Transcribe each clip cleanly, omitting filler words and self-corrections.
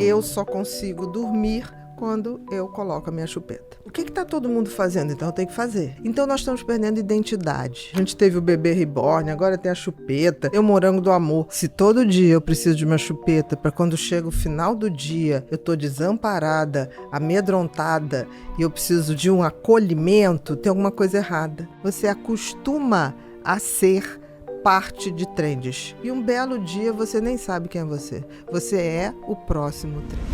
Eu só consigo dormir quando eu coloco a minha chupeta. O que está todo mundo fazendo? Então eu tenho que fazer. Então nós estamos perdendo identidade. A gente teve o bebê reborn, agora tem a chupeta, tem o morango do amor. Se todo dia eu preciso de uma chupeta para quando chega o final do dia eu tô desamparada, amedrontada e eu preciso de um acolhimento, tem alguma coisa errada. Você acostuma a ser parte de trends. E um belo dia você nem sabe quem é você. Você é o próximo trend.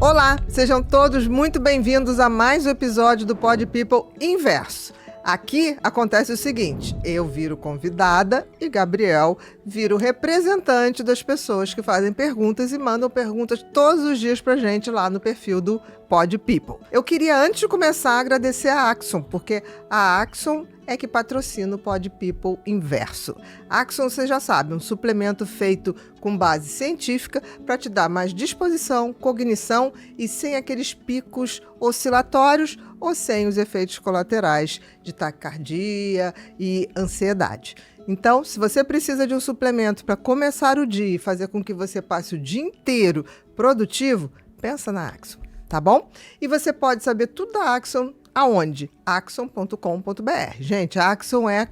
Olá, sejam todos muito bem-vindos a mais um episódio do Pod People Inverso. Aqui acontece o seguinte, eu viro convidada e Gabriel vira o representante das pessoas que fazem perguntas e mandam perguntas todos os dias pra gente lá no perfil do Pod People. Eu queria, antes de começar, agradecer a Axon, porque a Axon é que patrocina o Pod People Inverso. Axon, você já sabe, um suplemento feito com base científica para te dar mais disposição, cognição e sem aqueles picos oscilatórios ou sem os efeitos colaterais de taquicardia e ansiedade. Então, se você precisa de um suplemento para começar o dia e fazer com que você passe o dia inteiro produtivo, pensa na Axon, tá bom? E você pode saber tudo da Axon aonde? Axon.com.br. Gente, a Axon é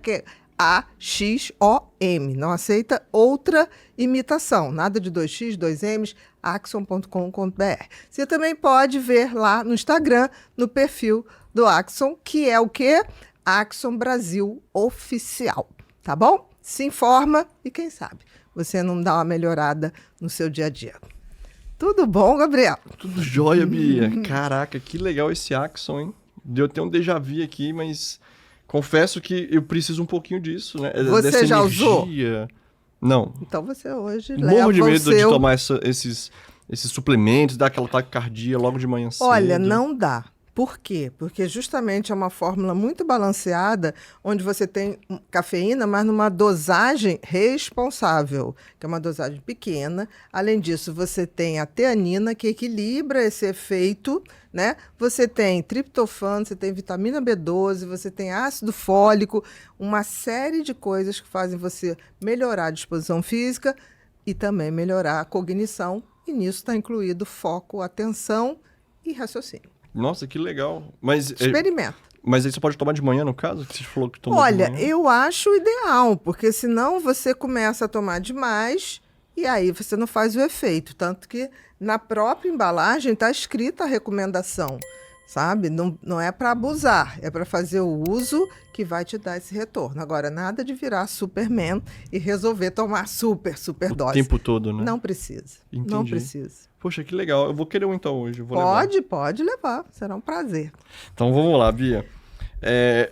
A-X-O-M. Não aceita outra imitação. Nada de 2X, 2Ms. Axon.com.br. Você também pode ver lá no Instagram, no perfil do Axon, que é o quê? Axon Brasil Oficial. Tá bom? Se informa e quem sabe você não dá uma melhorada no seu dia a dia. Tudo bom, Gabriel? Tudo jóia, Bia. Caraca, que legal esse Axon, hein? Deu até um déjà vu aqui, mas confesso que eu preciso um pouquinho disso, né? Você dessa já energia. usou? Não. Então você hoje leva Morro de o medo de seu... tomar esses suplementos, dar aquela taquicardia logo de manhã cedo. Olha, não dá. Por quê? Porque justamente é uma fórmula muito balanceada, onde você tem cafeína, mas numa dosagem responsável, que é uma dosagem pequena. Além disso, você tem a teanina, que equilibra esse efeito, né? Você tem triptofano, você tem vitamina B12, você tem ácido fólico, uma série de coisas que fazem você melhorar a disposição física e também melhorar a cognição. E nisso está incluído foco, atenção e raciocínio. Nossa, que legal. Mas, Experimenta. Mas aí você pode tomar de manhã, no caso? Que você falou que tomou Olha, de manhã. eu acho ideal, porque senão você começa a tomar demais e aí você não faz o efeito. Tanto que na própria embalagem está escrita a recomendação, sabe? Não é para abusar, é para fazer o uso que vai te dar esse retorno. Agora, nada de virar Superman e resolver tomar super dose. O tempo todo, né? Não precisa. Entendi. Não precisa. Poxa, que legal. Eu vou querer um então hoje. Eu vou levar. Pode levar. Será um prazer. Então vamos lá, Bia.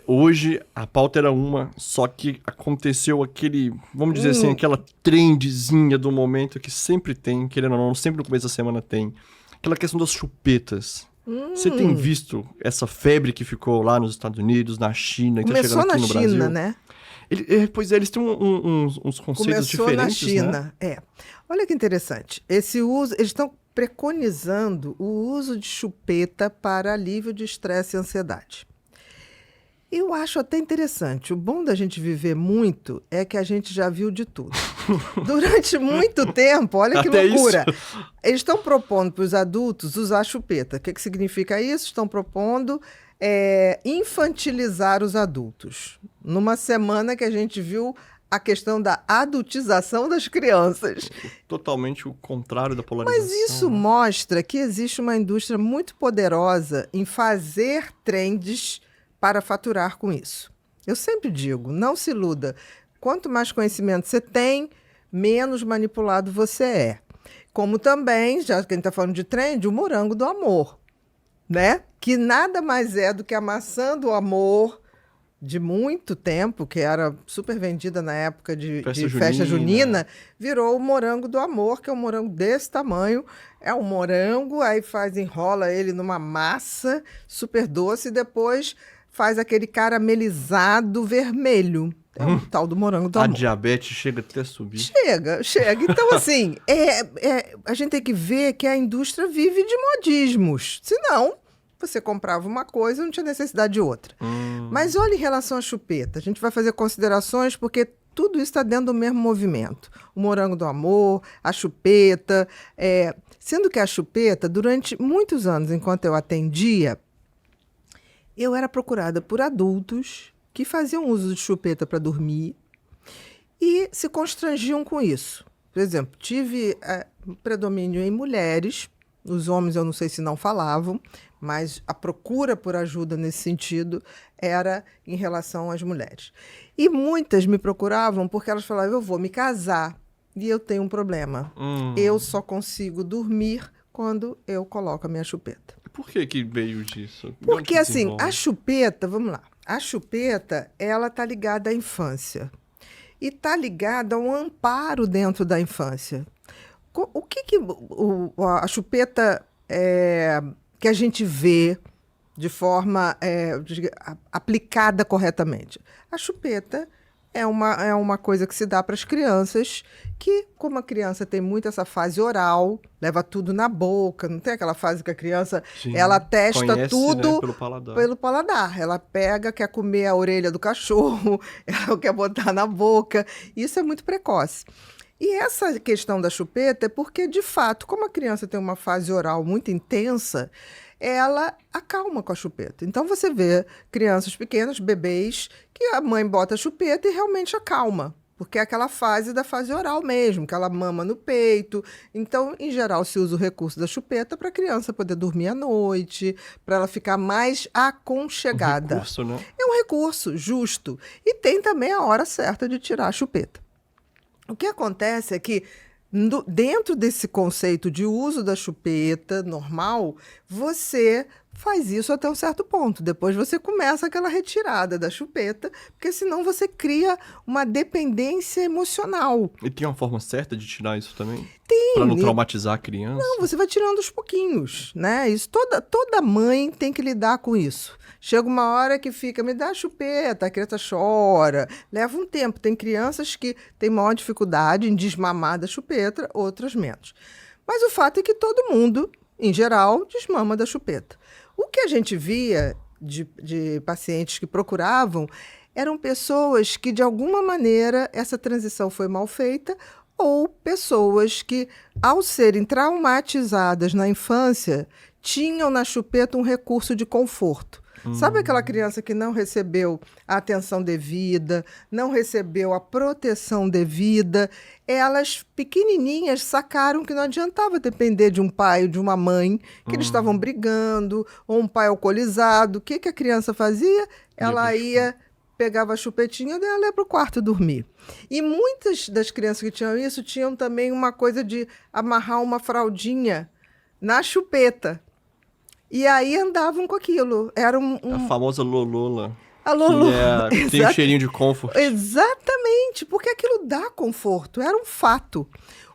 Hoje a pauta era uma, só que aconteceu aquele, vamos dizer assim, aquela trendzinha do momento que sempre tem, querendo ou não, sempre no começo da semana tem. Aquela questão das chupetas. Você tem visto essa febre que ficou lá nos Estados Unidos, na China, que tá chegando aqui no Brasil? Começou na China, né? Pois é, eles têm uns conceitos diferentes, Começou na né? China, Olha que interessante. Esse uso, eles estão preconizando o uso de chupeta para alívio de estresse e ansiedade. Eu acho até interessante. O bom da gente viver muito é que a gente já viu de tudo. Durante muito tempo, olha que Até loucura. isso. Eles estão propondo para os adultos usar chupeta. O que significa isso? Estão propondo infantilizar os adultos. Numa semana que a gente viu a questão da adultização das crianças. Totalmente o contrário da polarização. Mas isso né? mostra que existe uma indústria muito poderosa em fazer trends para faturar com isso. Eu sempre digo, não se iluda. Quanto mais conhecimento você tem, menos manipulado você é. Como também, já que a gente está falando de trend, o morango do amor, né? Que nada mais é do que a maçã do amor de muito tempo, que era super vendida na época de festa junina, virou o morango do amor, que é um morango desse tamanho. É um morango, aí enrola ele numa massa super doce e depois faz aquele caramelizado vermelho. É o tal do morango do amor. A diabetes chega até a subir. Chega. Então, assim, a gente tem que ver que a indústria vive de modismos. Senão, você comprava uma coisa e não tinha necessidade de outra. Mas olha em relação à chupeta. A gente vai fazer considerações porque Tudo isso está dentro do mesmo movimento. O morango do amor, a chupeta. Sendo que a chupeta, durante muitos anos, enquanto eu atendia, eu era procurada por adultos que faziam uso de chupeta para dormir e se constrangiam com isso. Por exemplo, tive predomínio em mulheres, os homens eu não sei se não falavam, mas a procura por ajuda nesse sentido era em relação às mulheres. E muitas me procuravam porque elas falavam, eu vou me casar e eu tenho um problema. Eu só consigo dormir quando eu coloco a minha chupeta. Por que veio disso? Porque assim, a chupeta, vamos lá, a chupeta, ela está ligada à infância. E está ligada a um amparo dentro da infância. O que a chupeta que a gente vê de forma aplicada corretamente? A chupeta é uma coisa que se dá para as crianças que, como a criança tem muito essa fase oral, leva tudo na boca, não tem aquela fase que a criança, sim, ela testa conhece, tudo, né, pelo paladar. Ela pega, quer comer a orelha do cachorro, ela quer botar na boca. Isso é muito precoce. E essa questão da chupeta é porque, de fato, como a criança tem uma fase oral muito intensa, ela acalma com a chupeta. Então, você vê crianças pequenas, bebês, que a mãe bota a chupeta e realmente acalma. Porque é aquela fase da fase oral mesmo, que ela mama no peito. Então, em geral, se usa o recurso da chupeta para a criança poder dormir à noite, para ela ficar mais aconchegada. Um recurso, né? É um recurso justo. E tem também a hora certa de tirar a chupeta. O que acontece é que, dentro desse conceito de uso da chupeta normal, você faz isso até um certo ponto. Depois você começa aquela retirada da chupeta, porque senão você cria uma dependência emocional. E tem uma forma certa de tirar isso também? Tem. Para não traumatizar a criança? Não, você vai tirando aos pouquinhos, né? Isso, toda mãe tem que lidar com isso. Chega uma hora que fica, me dá a chupeta, a criança chora. Leva um tempo. Tem crianças que têm maior dificuldade em desmamar da chupeta, outras menos. Mas o fato é que todo mundo, em geral, desmama da chupeta. O que a gente via de pacientes que procuravam eram pessoas que, de alguma maneira, essa transição foi mal feita, ou pessoas que, ao serem traumatizadas na infância, tinham na chupeta um recurso de conforto. Sabe aquela criança que não recebeu a atenção devida, não recebeu a proteção devida? Elas, pequenininhas, sacaram que não adiantava depender de um pai ou de uma mãe, que eles estavam brigando, ou um pai alcoolizado. O que a criança fazia? Ela ia, pegava a chupetinha dela e ia para o quarto dormir. E muitas das crianças que tinham isso tinham também uma coisa de amarrar uma fraldinha na chupeta. E aí andavam com aquilo. Era a famosa Lolola. A Lolo. Tem um cheirinho de conforto. Exatamente, porque aquilo dá conforto, era um fato.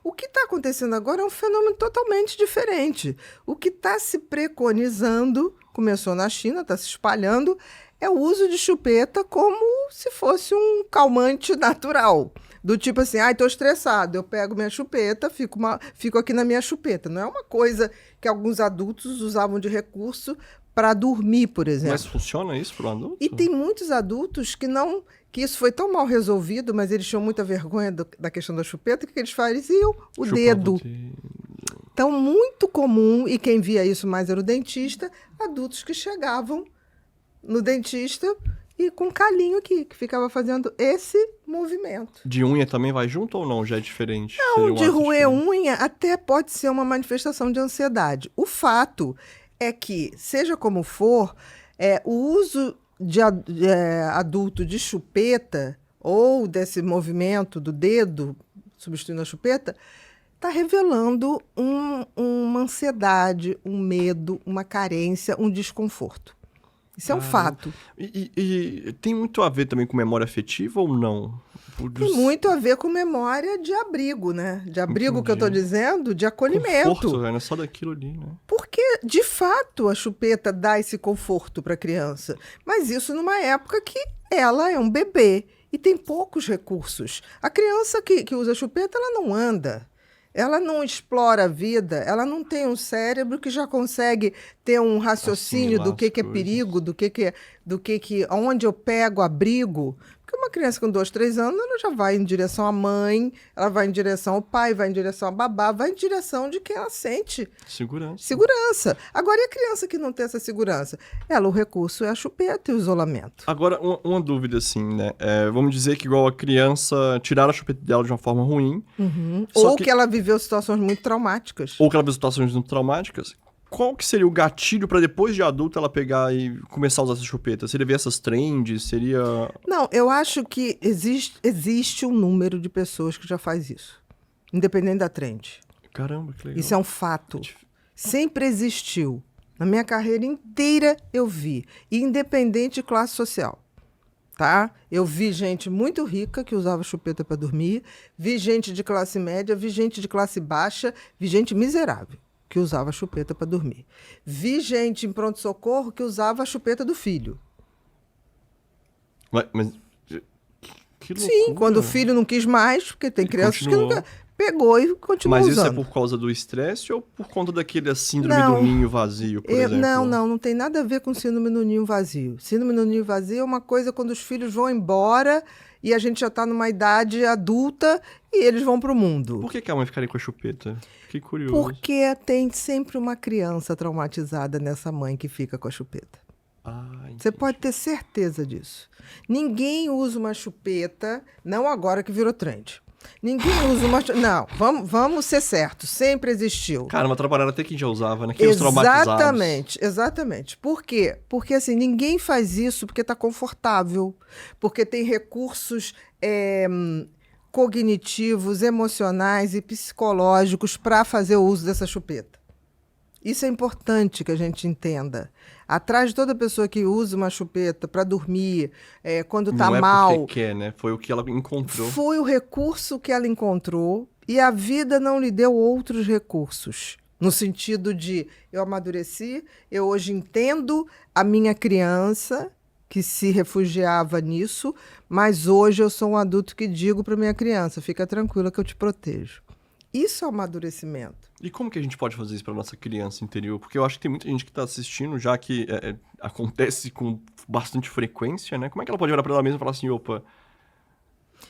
O que está acontecendo agora é um fenômeno totalmente diferente. O que está se preconizando, começou na China, está se espalhando, é o uso de chupeta como se fosse um calmante natural. Do tipo assim, estou estressado, eu pego minha chupeta, fico aqui na minha chupeta. Não é uma coisa que alguns adultos usavam de recurso para dormir, por exemplo. Mas funciona isso para o adulto? E tem muitos adultos que isso foi tão mal resolvido, mas eles tinham muita vergonha da questão da chupeta, que eles faziam o dedo. Então, muito comum, e quem via isso mais era o dentista, adultos que chegavam no dentista e com um calinho aqui, que ficava fazendo esse movimento. De unha também vai junto ou não? Já é diferente? Não, de roer unha até pode ser uma manifestação de ansiedade. O fato é que, seja como for, o uso de adulto de chupeta ou desse movimento do dedo substituindo a chupeta está revelando uma ansiedade, um medo, uma carência, um desconforto. Isso é um fato. E tem muito a ver também com memória afetiva ou não? Tem muito a ver com memória de abrigo, né? De abrigo. Entendi. Que eu estou dizendo, de acolhimento. Conforto, não é só daquilo ali, né? Porque, de fato, a chupeta dá esse conforto para a criança. Mas isso numa época que ela é um bebê e tem poucos recursos. A criança que usa chupeta, ela não anda. Ela não explora a vida, ela não tem um cérebro que já consegue ter um raciocínio do que é perigo, onde eu pego abrigo. Porque uma criança com 2, 3 anos, ela já vai em direção à mãe, ela vai em direção ao pai, vai em direção à babá, vai em direção de quem ela sente segurança. Agora, e a criança que não tem essa segurança? O recurso é a chupeta e o isolamento. Agora, uma dúvida, assim, né? Vamos dizer que igual a criança tiraram a chupeta dela de uma forma ruim. Ou que ela viveu situações muito traumáticas. Ou que ela viveu situações muito traumáticas. Qual que seria o gatilho para depois de adulta ela pegar e começar a usar essa chupeta? Seria ver essas trends? Seria... Não, eu acho que existe um número de pessoas que já faz isso. Independente da trend. Caramba, que legal. Isso é um fato. Sempre existiu. Na minha carreira inteira eu vi. Independente de classe social. Tá? Eu vi gente muito rica que usava chupeta para dormir. Vi gente de classe média. Vi gente de classe baixa. Vi gente miserável que usava chupeta para dormir. Vi gente em pronto-socorro que usava a chupeta do filho. Mas que loucura. Sim, quando o filho não quis mais, porque tem crianças continuou. que nunca... Pegou e continuou Mas usando. isso é por causa do estresse ou por conta daquele síndrome do ninho vazio, por exemplo? Não tem nada a ver com síndrome do ninho vazio. Síndrome do ninho vazio é uma coisa quando os filhos vão embora e a gente já está numa idade adulta e eles vão para o mundo. Por que a mãe ficaria com a chupeta? Fiquei curioso. Porque tem sempre uma criança traumatizada nessa mãe que fica com a chupeta. Você pode ter certeza disso. Ninguém usa uma chupeta, não agora que virou trend. Ninguém usa uma... Não, vamos ser certos. Sempre existiu. Cara, uma atrapalhada até quem já usava, né? Quem os traumatizados. Exatamente. Por quê? Porque, assim, ninguém faz isso porque está confortável. Porque tem recursos cognitivos, emocionais e psicológicos para fazer o uso dessa chupeta. Isso é importante que a gente entenda. Atrás de toda pessoa que usa uma chupeta para dormir, quando está mal... Não é porque quer, né? Foi o que ela encontrou. Foi o recurso que ela encontrou e a vida não lhe deu outros recursos. No sentido de, eu amadureci, eu hoje entendo a minha criança que se refugiava nisso, mas hoje eu sou um adulto que digo para minha criança, fica tranquila que eu te protejo. Isso é o amadurecimento. E como que a gente pode fazer isso para nossa criança interior? Porque eu acho que tem muita gente que está assistindo, já que acontece com bastante frequência, né? Como é que ela pode olhar para ela mesma e falar assim, opa,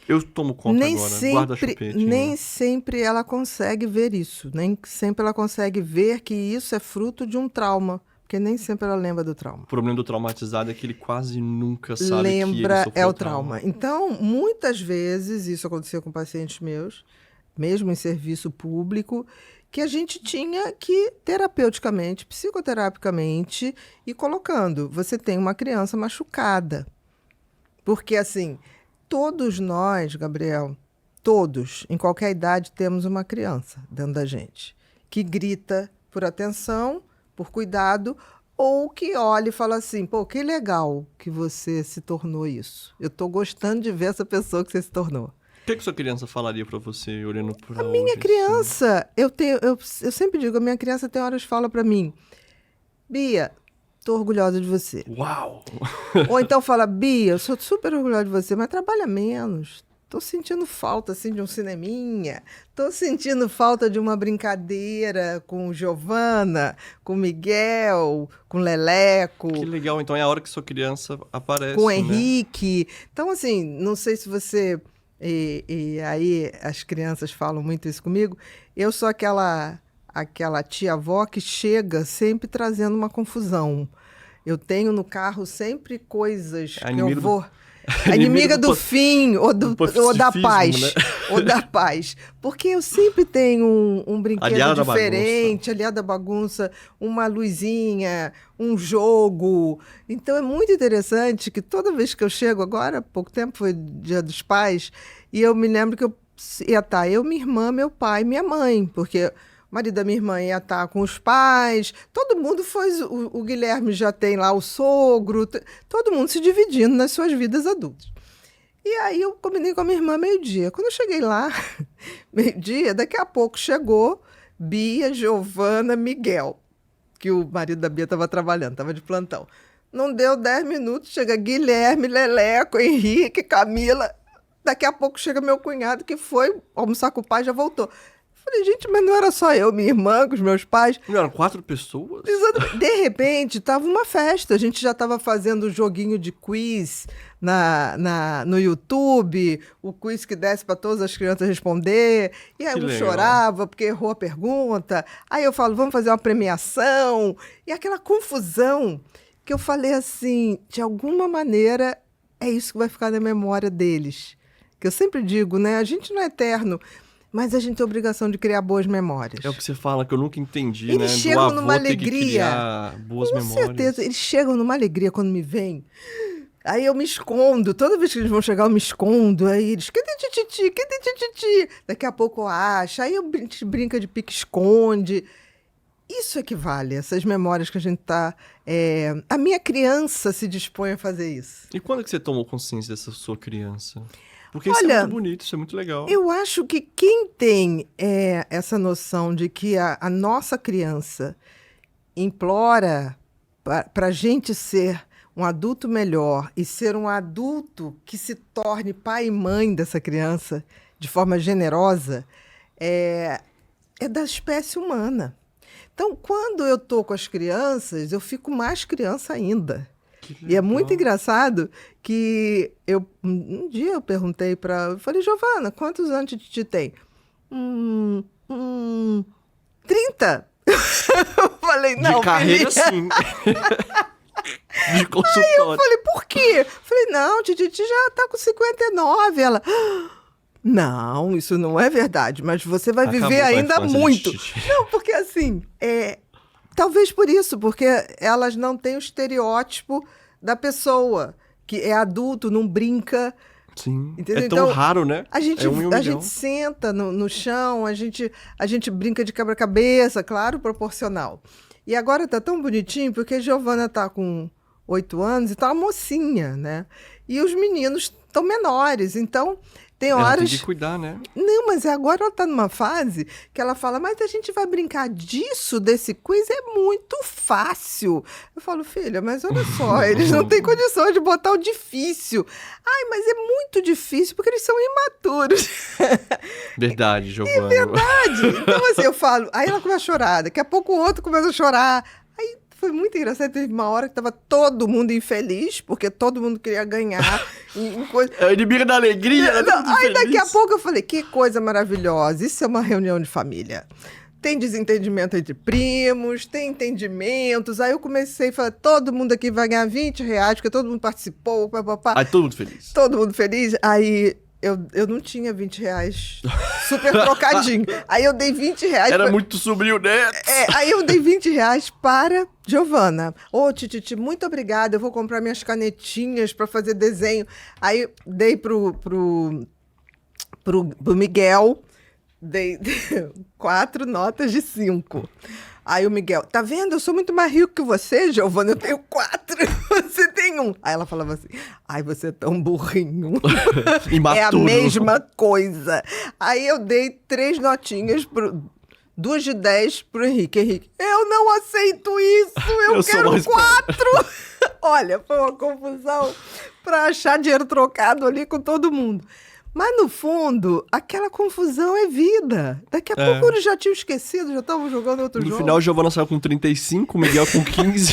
eu tomo conta agora, guarda a chupeta. Nem sempre ela consegue ver isso. Nem sempre ela consegue ver que isso é fruto de um trauma. Porque nem sempre ela lembra do trauma. O problema do traumatizado é que ele quase nunca sabe lembra, que ele sofreu é o trauma. Então, muitas vezes, isso acontecia com pacientes meus, mesmo em serviço público, que a gente tinha que, terapeuticamente, psicoterapicamente, ir colocando. Você tem uma criança machucada. Porque, assim, todos nós, Gabriel, todos, em qualquer idade, temos uma criança dentro da gente, que grita por atenção, por cuidado, ou que olha e fala assim, pô, que legal que você se tornou isso. Eu estou gostando de ver essa pessoa que você se tornou. O que sua criança falaria pra você, olhando pra hoje? A minha criança, assim? eu sempre digo, a minha criança tem horas que fala pra mim, Bia, tô orgulhosa de você. Uau! Ou então fala, Bia, eu sou super orgulhosa de você, mas trabalha menos. Tô sentindo falta, assim, de um cineminha. Tô sentindo falta de uma brincadeira com Giovana, com Miguel, com Leleco. Que legal, então é a hora que sua criança aparece, com Henrique. Então, assim, não sei se você... E aí as crianças falam muito isso comigo. Eu sou aquela tia-avó que chega sempre trazendo uma confusão. Eu tenho no carro sempre coisas que eu vou... A inimiga do fim ou da paz. Né? Ou da paz. Porque eu sempre tenho um brinquedo diferente, aliado à bagunça, uma luzinha, um jogo. Então é muito interessante que toda vez que eu chego agora, há pouco tempo foi Dia dos Pais, e eu me lembro que eu ia estar eu, minha irmã, meu pai e minha mãe, porque... O marido da minha irmã ia estar com os pais, todo mundo foi... O Guilherme já tem lá o sogro, todo mundo se dividindo nas suas vidas adultas. E aí eu combinei com a minha irmã meio-dia. Quando eu cheguei lá, meio-dia, daqui a pouco chegou Bia, Giovana, Miguel, que o marido da Bia estava trabalhando, estava de plantão. Não deu 10 minutos, chega Guilherme, Leleco, Henrique, Camila. Daqui a pouco chega meu cunhado, que foi almoçar com o pai e já voltou. Falei, gente, mas não era só eu, minha irmã, com os meus pais. Não eram 4 pessoas? De repente, estava uma festa. A gente já estava fazendo joguinho de quiz no YouTube, o quiz que desce para todas as crianças responder, e aí Que eu legal. chorava porque errou a pergunta, aí eu falo, vamos fazer uma premiação, e aquela confusão que eu falei assim, de alguma maneira é isso que vai ficar na memória deles. Que eu sempre digo, né? A gente não é eterno, mas a gente tem a obrigação de criar boas memórias. É o que você fala, que eu nunca entendi, Eles né? chegam Do avô numa ter que alegria. criar boas Com memórias. certeza, eles chegam numa alegria quando me veem. Aí eu me escondo, toda vez que eles vão chegar eu me escondo, aí eles, cadê tititi, cadê tititi? Daqui a pouco eu acho, aí a gente brinca de pique-esconde. Isso é que vale, essas memórias que a gente tá... A minha criança se dispõe a fazer isso. E quando que você tomou consciência dessa sua criança? Porque isso é Olha, muito bonito, isso é muito legal. Eu acho que quem tem essa noção de que a nossa criança implora para a gente ser um adulto melhor e ser um adulto que se torne pai e mãe dessa criança de forma generosa, é da espécie humana. Então, quando eu estou com as crianças, eu fico mais criança ainda. E é muito engraçado que um dia eu perguntei para... Eu falei, Giovana, quantos anos a Titi tem? 30. Eu falei, não, de carreira, filha. sim. De consultório. Aí eu falei, por quê? Eu falei, não, Titi já tá com 59. Ela, não, isso não é verdade, mas você vai Acabou viver com a ainda infância de muito. Titi. Não, porque assim, talvez por isso, porque elas não têm o estereótipo da pessoa, que é adulto, não brinca. Sim. Entendeu? É tão Então, raro, né? A gente, é um em um a milhão. gente senta no chão, a gente brinca de quebra-cabeça, claro, proporcional. E agora tá tão bonitinho, porque a Giovana tá com 8 anos e tá uma mocinha, né? E os meninos estão menores, então tem Ela horas... tem que cuidar, né? Não, mas agora ela tá numa fase que ela fala, mas a gente vai brincar disso, desse quiz, é muito fácil. Eu falo, filha, mas olha só, eles não têm condições de botar o difícil. Ai, mas é muito difícil porque eles são imaturos. Verdade, Giovana. Verdade. Então, assim, eu falo, aí ela começa a chorar, daqui a pouco o outro começa a chorar. Aí foi muito engraçado, teve uma hora que tava todo mundo infeliz, porque todo mundo queria ganhar em coisa... É o inimigo da alegria, ela tá Não, muito aí daqui a feliz. pouco eu falei, que coisa maravilhosa, isso é uma reunião de família. Tem desentendimento entre primos, tem entendimentos. Aí eu comecei a falar, todo mundo aqui vai ganhar R$20, porque todo mundo participou, papapá. Aí todo mundo feliz. Todo mundo feliz. Aí eu não tinha R$20 super trocadinho. Aí eu dei R$20. Era muito sobrinho neto. Aí eu dei R$20 para Giovana. Ô, Titi, muito obrigada. Eu vou comprar minhas canetinhas para fazer desenho. Aí dei pro Miguel, dei 4 notas de 5. Aí o Miguel, tá vendo? Eu sou muito mais rico que você, Giovana. Eu tenho 4, você tem 1. Aí ela falava assim, ai, você é tão burrinho. É a Imaturo. mesma coisa. Aí eu dei 3 notinhas, 2 de 10 pro Henrique. Henrique, eu não aceito isso, eu sou quero mais 4. Olha, foi uma confusão para achar dinheiro trocado ali com todo mundo. Mas, no fundo, aquela confusão é vida. Daqui a pouco eles já tinham esquecido, já estavam jogando outro jogo. No final, Giovana saiu com 35, Miguel com 15.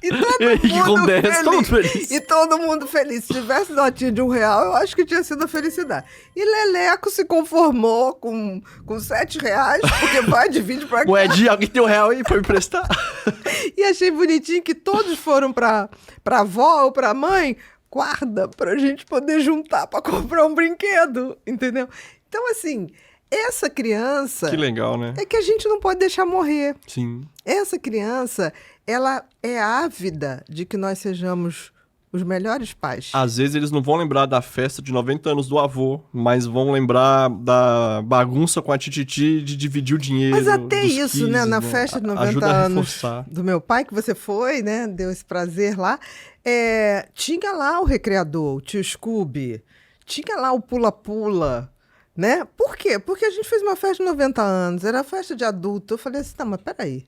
E todo Henrique com mundo 10, feliz. todo feliz. E todo mundo feliz. Se tivesse notinha de R$1, eu acho que tinha sido a felicidade. E Leleco se conformou com R$7, porque vai, divide pra cá. Moedinha, alguém tem R$1 e foi emprestar. E achei bonitinho que todos foram pra avó ou pra mãe, guarda pra gente poder juntar pra comprar um brinquedo, entendeu? Então, assim, essa criança... Que legal, né? É que a gente não pode deixar morrer. Sim. Essa criança, ela é ávida de que nós sejamos os melhores pais. Às vezes eles não vão lembrar da festa de 90 anos do avô, mas vão lembrar da bagunça com a tititi de dividir o dinheiro. Mas até dos isso, quizzes, né? Na festa de 90 Ajuda a anos reforçar. do meu pai, que você foi, né? Deu esse prazer lá. Tinha lá o recreador, o tio Scooby. Tinha lá o pula-pula, né? Por quê? Porque a gente fez uma festa de 90 anos, era festa de adulto. Eu falei assim, não, mas peraí.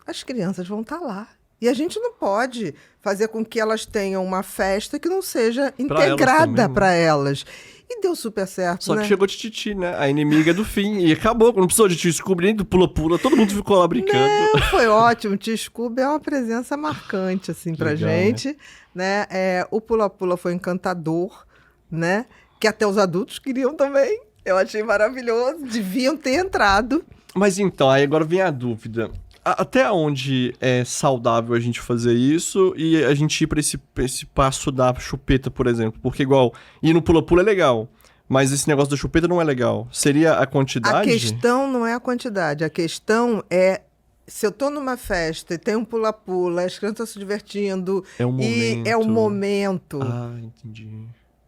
As crianças vão estar lá. E a gente não pode fazer com que elas tenham uma festa que não seja Pra elas integrada também, né? para elas. E deu super certo, Só né? que chegou de Titi, né? A inimiga do fim. E acabou. Não precisou de Tio Scooby nem do pula-pula. Todo mundo ficou lá brincando. Não, foi ótimo. O Tio Scooby é uma presença marcante, assim, pra Legal, gente, né? O Pula-Pula foi encantador, né? Que até os adultos queriam também. Eu achei maravilhoso. Deviam ter entrado. Mas então, aí agora vem a dúvida. Até onde é saudável a gente fazer isso e a gente ir pra esse passo da chupeta, por exemplo? Porque igual, ir no pula-pula é legal, mas esse negócio da chupeta não é legal. Seria a A quantidade? questão não é a quantidade, a questão é se eu tô numa festa e tem um pula-pula, as crianças se divertindo É o e é o momento. Ah, entendi.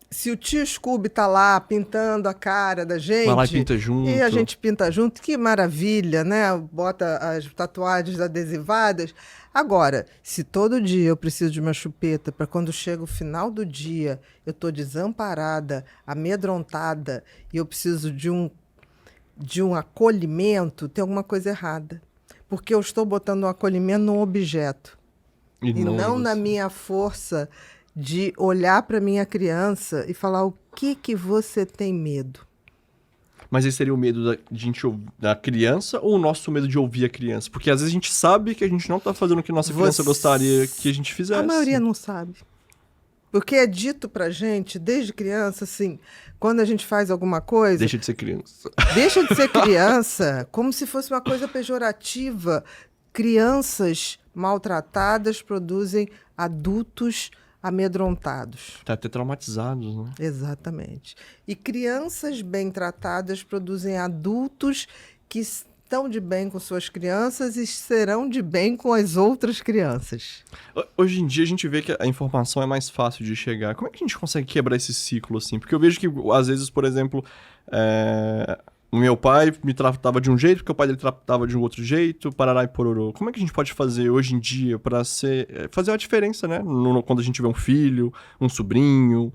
Se o tio Scooby tá lá pintando a cara da gente, Vai lá e pinta junto. e a gente pinta junto, que maravilha, né? Bota as tatuagens adesivadas. Agora, se todo dia eu preciso de uma chupeta para quando chega o final do dia, eu tô desamparada, amedrontada e eu preciso de um acolhimento, tem alguma coisa errada. Porque eu estou botando um acolhimento num objeto E e não, não em na você. minha força de olhar para minha criança e falar o que você tem medo. Mas esse seria o medo da criança ou o nosso medo de ouvir a criança? Porque às vezes a gente sabe que a gente não tá fazendo o que nossa criança gostaria que a gente fizesse. A maioria não sabe. Porque é dito pra gente, desde criança, assim, quando a gente faz alguma coisa, Deixa de ser criança. deixa de ser criança, como se fosse uma coisa pejorativa. Crianças maltratadas produzem adultos amedrontados. Tá até traumatizados, né? Exatamente. E crianças bem tratadas produzem adultos que estão de bem com suas crianças e serão de bem com as outras crianças. Hoje em dia a gente vê que a informação é mais fácil de chegar. Como é que a gente consegue quebrar esse ciclo, assim? Porque eu vejo que, às vezes, por exemplo, o meu pai me tratava de um jeito, porque o pai dele tratava de um outro jeito, parará e pororô. Como é que a gente pode fazer hoje em dia pra fazer uma diferença, né? Quando a gente vê um filho, um sobrinho,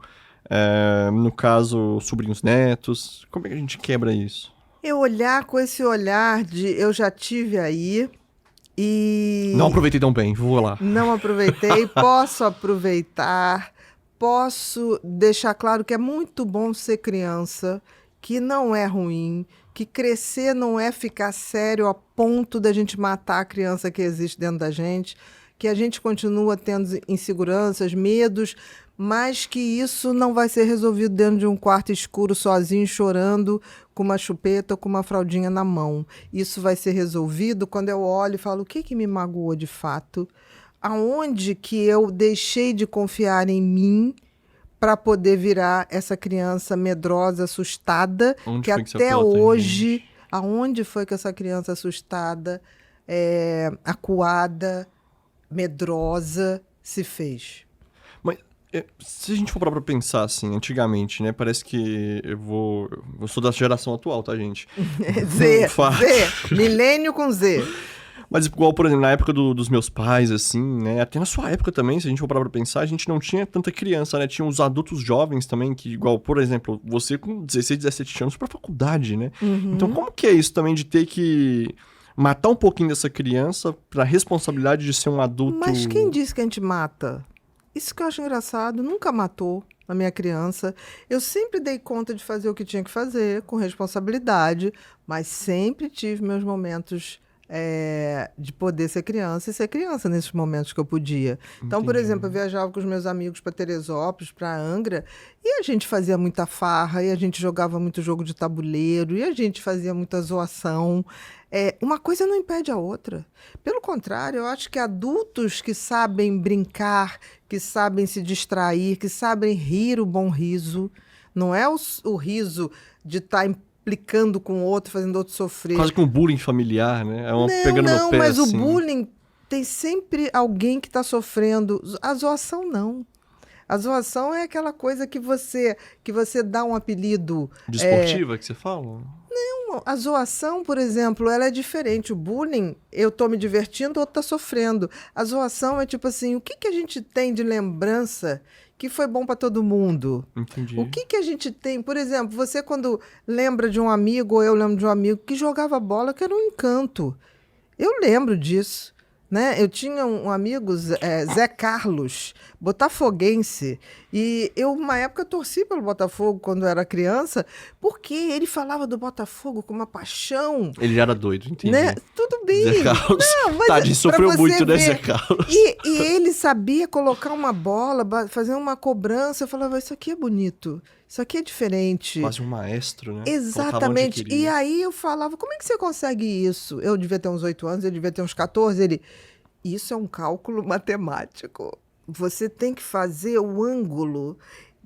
no caso, sobrinhos netos. Como é que a gente quebra isso? Eu olhar com esse olhar de eu já tive aí e Não aproveitei tão bem, vou lá. não aproveitei, posso aproveitar, posso deixar claro que é muito bom ser criança, que não é ruim, que crescer não é ficar sério a ponto da gente matar a criança que existe dentro da gente, que a gente continua tendo inseguranças, medos, mas que isso não vai ser resolvido dentro de um quarto escuro, sozinho, chorando, com uma chupeta ou com uma fraldinha na mão. Isso vai ser resolvido quando eu olho e falo, o que me magoou de fato? Aonde que eu deixei de confiar em mim para poder virar essa criança medrosa, assustada, Onde que foi que você até apelou, hoje, gente? aonde foi que essa criança assustada, acuada, medrosa se fez? Mas se a gente for parar pra pensar assim, antigamente, né? Parece que eu sou da geração atual, tá, gente? Z, Fato. Z, milênio com Z. Mas igual, por exemplo, na época dos meus pais, assim, né? Até na sua época também, se a gente for parar pra pensar, a gente não tinha tanta criança, né? Tinha os adultos jovens também, que igual, por exemplo, você com 16, 17 anos pra faculdade, né? Então como que é isso também de ter que matar um pouquinho dessa criança pra responsabilidade de ser um adulto... Mas quem disse que a gente mata? Isso que eu acho engraçado, nunca matou a minha criança. Eu sempre dei conta de fazer o que tinha que fazer, com responsabilidade, mas sempre tive meus momentos de poder ser criança e ser criança nesses momentos que eu podia. Então, por Entendi. exemplo, eu viajava com os meus amigos para Teresópolis, para Angra, e a gente fazia muita farra, e a gente jogava muito jogo de tabuleiro, e a gente fazia muita zoação. Uma coisa não impede a outra. Pelo contrário, eu acho que adultos que sabem brincar, que sabem se distrair, que sabem rir o bom riso, não é o riso de estar implicando com o outro, fazendo o outro sofrer. Quase que um bullying familiar, né? É uma pegando no pé, mas assim. o bullying tem sempre alguém que está sofrendo. A zoação não. A zoação é aquela coisa que você dá um apelido. Desportiva que você fala? A zoação, por exemplo, ela é diferente. O bullying, eu tô me divertindo, o outro tá sofrendo. A zoação é tipo assim, o que a gente tem de lembrança que foi bom para todo mundo? Entendi. O que a gente tem? Por exemplo, você quando lembra de um amigo, ou eu lembro de um amigo que jogava bola, que era um encanto. Eu lembro disso. né? Eu tinha um amigo, Zé Carlos, botafoguense, e eu, uma época, torci pelo Botafogo quando eu era criança, porque ele falava do Botafogo com uma paixão, Ele já era doido, entendi. né? Tudo bem. Zé Carlos. Não, mas Tadinho, pra sofreu você muito, né, ver. Zé Carlos? E ele sabia colocar uma bola, fazer uma cobrança. Eu falava, isso aqui é bonito, isso aqui é diferente. Quase um maestro, né? Colocava onde Exatamente. E queria. aí eu falava, como é que você consegue isso? Eu devia ter uns 8 anos, ele devia ter uns 14. Ele, isso é um cálculo matemático. Você tem que fazer o ângulo.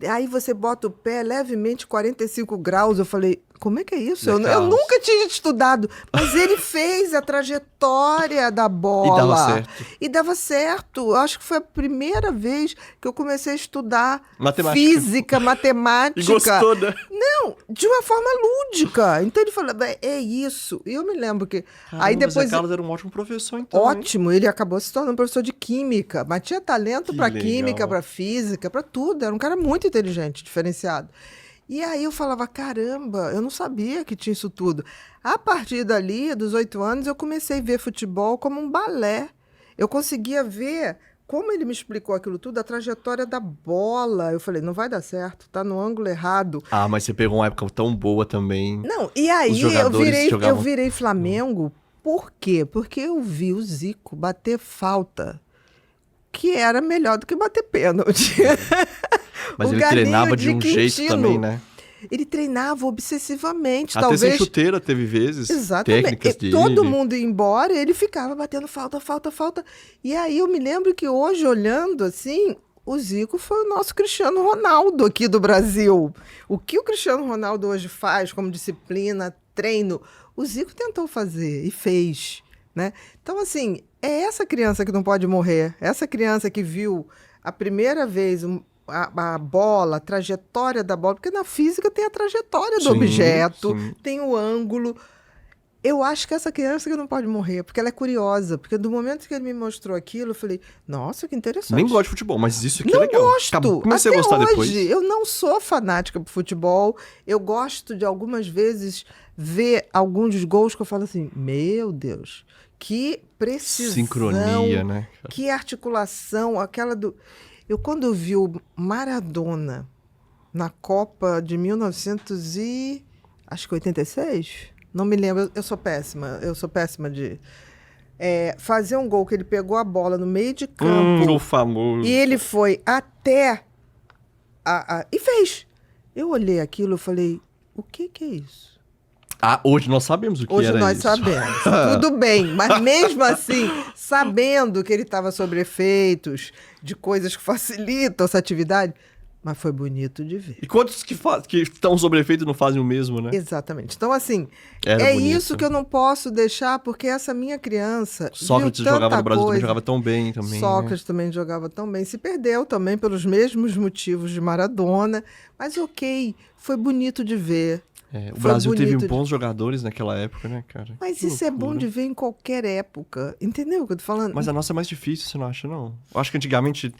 Aí você bota o pé levemente 45 graus. Eu falei, como é que é isso? Eu Carlos. nunca tinha estudado. Mas ele fez a trajetória da bola. E dava certo. E dava certo. Eu acho que foi a primeira vez que eu comecei a estudar Matemática. física, matemática. E gostou, né? Não, de uma forma lúdica. Então ele falou, é isso. E eu me lembro que... Caramba, aí depois... Zé Carlos era um ótimo professor, então. hein? Ótimo, ele acabou se tornando professor de química, mas tinha talento Que para legal. química, para física, para tudo. Era um cara muito inteligente, diferenciado. E aí eu falava, caramba, eu não sabia que tinha isso tudo. A partir dali, dos 8 anos, eu comecei a ver futebol como um balé. Eu conseguia ver, como ele me explicou aquilo tudo, a trajetória da bola. Eu falei, não vai dar certo, tá no ângulo errado. Ah, mas você pegou uma época tão boa também. Não, e aí Os jogadores eu jogavam- virei Flamengo. Por quê? Porque eu vi o Zico bater falta, que era melhor do que bater pênalti. Mas O ele Galinho treinava de um jeito Quintino. também, né? Ele treinava obsessivamente, Até sem talvez. chuteira teve vezes. Exatamente. Técnicas E dele. todo mundo ia embora e ele ficava batendo falta. E aí eu me lembro que hoje, olhando assim, o Zico foi o nosso Cristiano Ronaldo aqui do Brasil. O que o Cristiano Ronaldo hoje faz como disciplina, treino, o Zico tentou fazer e fez, né? Então, assim, é essa criança que não pode morrer. Essa criança que viu a primeira vez a bola, a trajetória da bola, porque na física tem a trajetória do Sim, objeto, sim. tem o ângulo. Eu acho que essa criança que não pode morrer, porque ela é curiosa. Porque do momento que ele me mostrou aquilo, eu falei, nossa, que interessante. Nem gosto de futebol, mas isso aqui Não é legal. gosto. Comecei Até a gostar hoje, depois. eu não sou fanática por futebol. Eu gosto de algumas vezes ver alguns gols que eu falo assim, meu Deus, que precisão. Sincronia, né? Que articulação, aquela do... Eu, quando vi o Maradona na Copa de 1986, não me lembro, eu sou péssima de... fazer um gol que ele pegou a bola no meio de campo O famoso. e ele foi até e fez. Eu olhei aquilo e falei, o que é isso? Ah, hoje nós sabemos o que Hoje era nós isso. sabemos. Tudo bem, mas mesmo assim, sabendo que ele estava sob efeitos de coisas que facilitam essa atividade, mas foi bonito de ver. E quantos que estão sob efeito não fazem o mesmo, né? Exatamente. Então, assim, Era é bonito. isso que eu não posso deixar, porque essa minha criança. Sócrates viu tanta jogava no Brasil, também coisa. jogava tão bem também. Sócrates também jogava tão bem. Se perdeu também pelos mesmos motivos de Maradona. Mas ok, foi bonito de ver. Né? O Foi Brasil teve bonito de- bons jogadores naquela época, né, cara? Mas Que isso é bom loucura. de ver em qualquer época. Entendeu o que eu tô falando? Mas a nossa é mais difícil, você não acha, não? Eu acho que antigamente...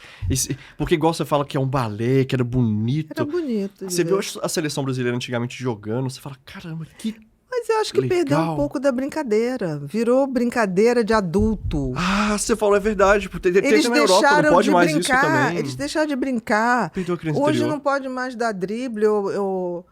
Porque igual você fala que é um balé, que era bonito. Era bonito de Você ver. viu a seleção brasileira antigamente jogando, você fala, caramba, que... Mas eu acho que perdeu um legal. pouco da brincadeira. Virou brincadeira de adulto. Ah, você falou, é verdade. Tem Eles na Europa, não deixaram pode de mais brincar. isso também. Eles deixaram de brincar. Perdeu a criança Hoje interior. não pode mais dar drible ou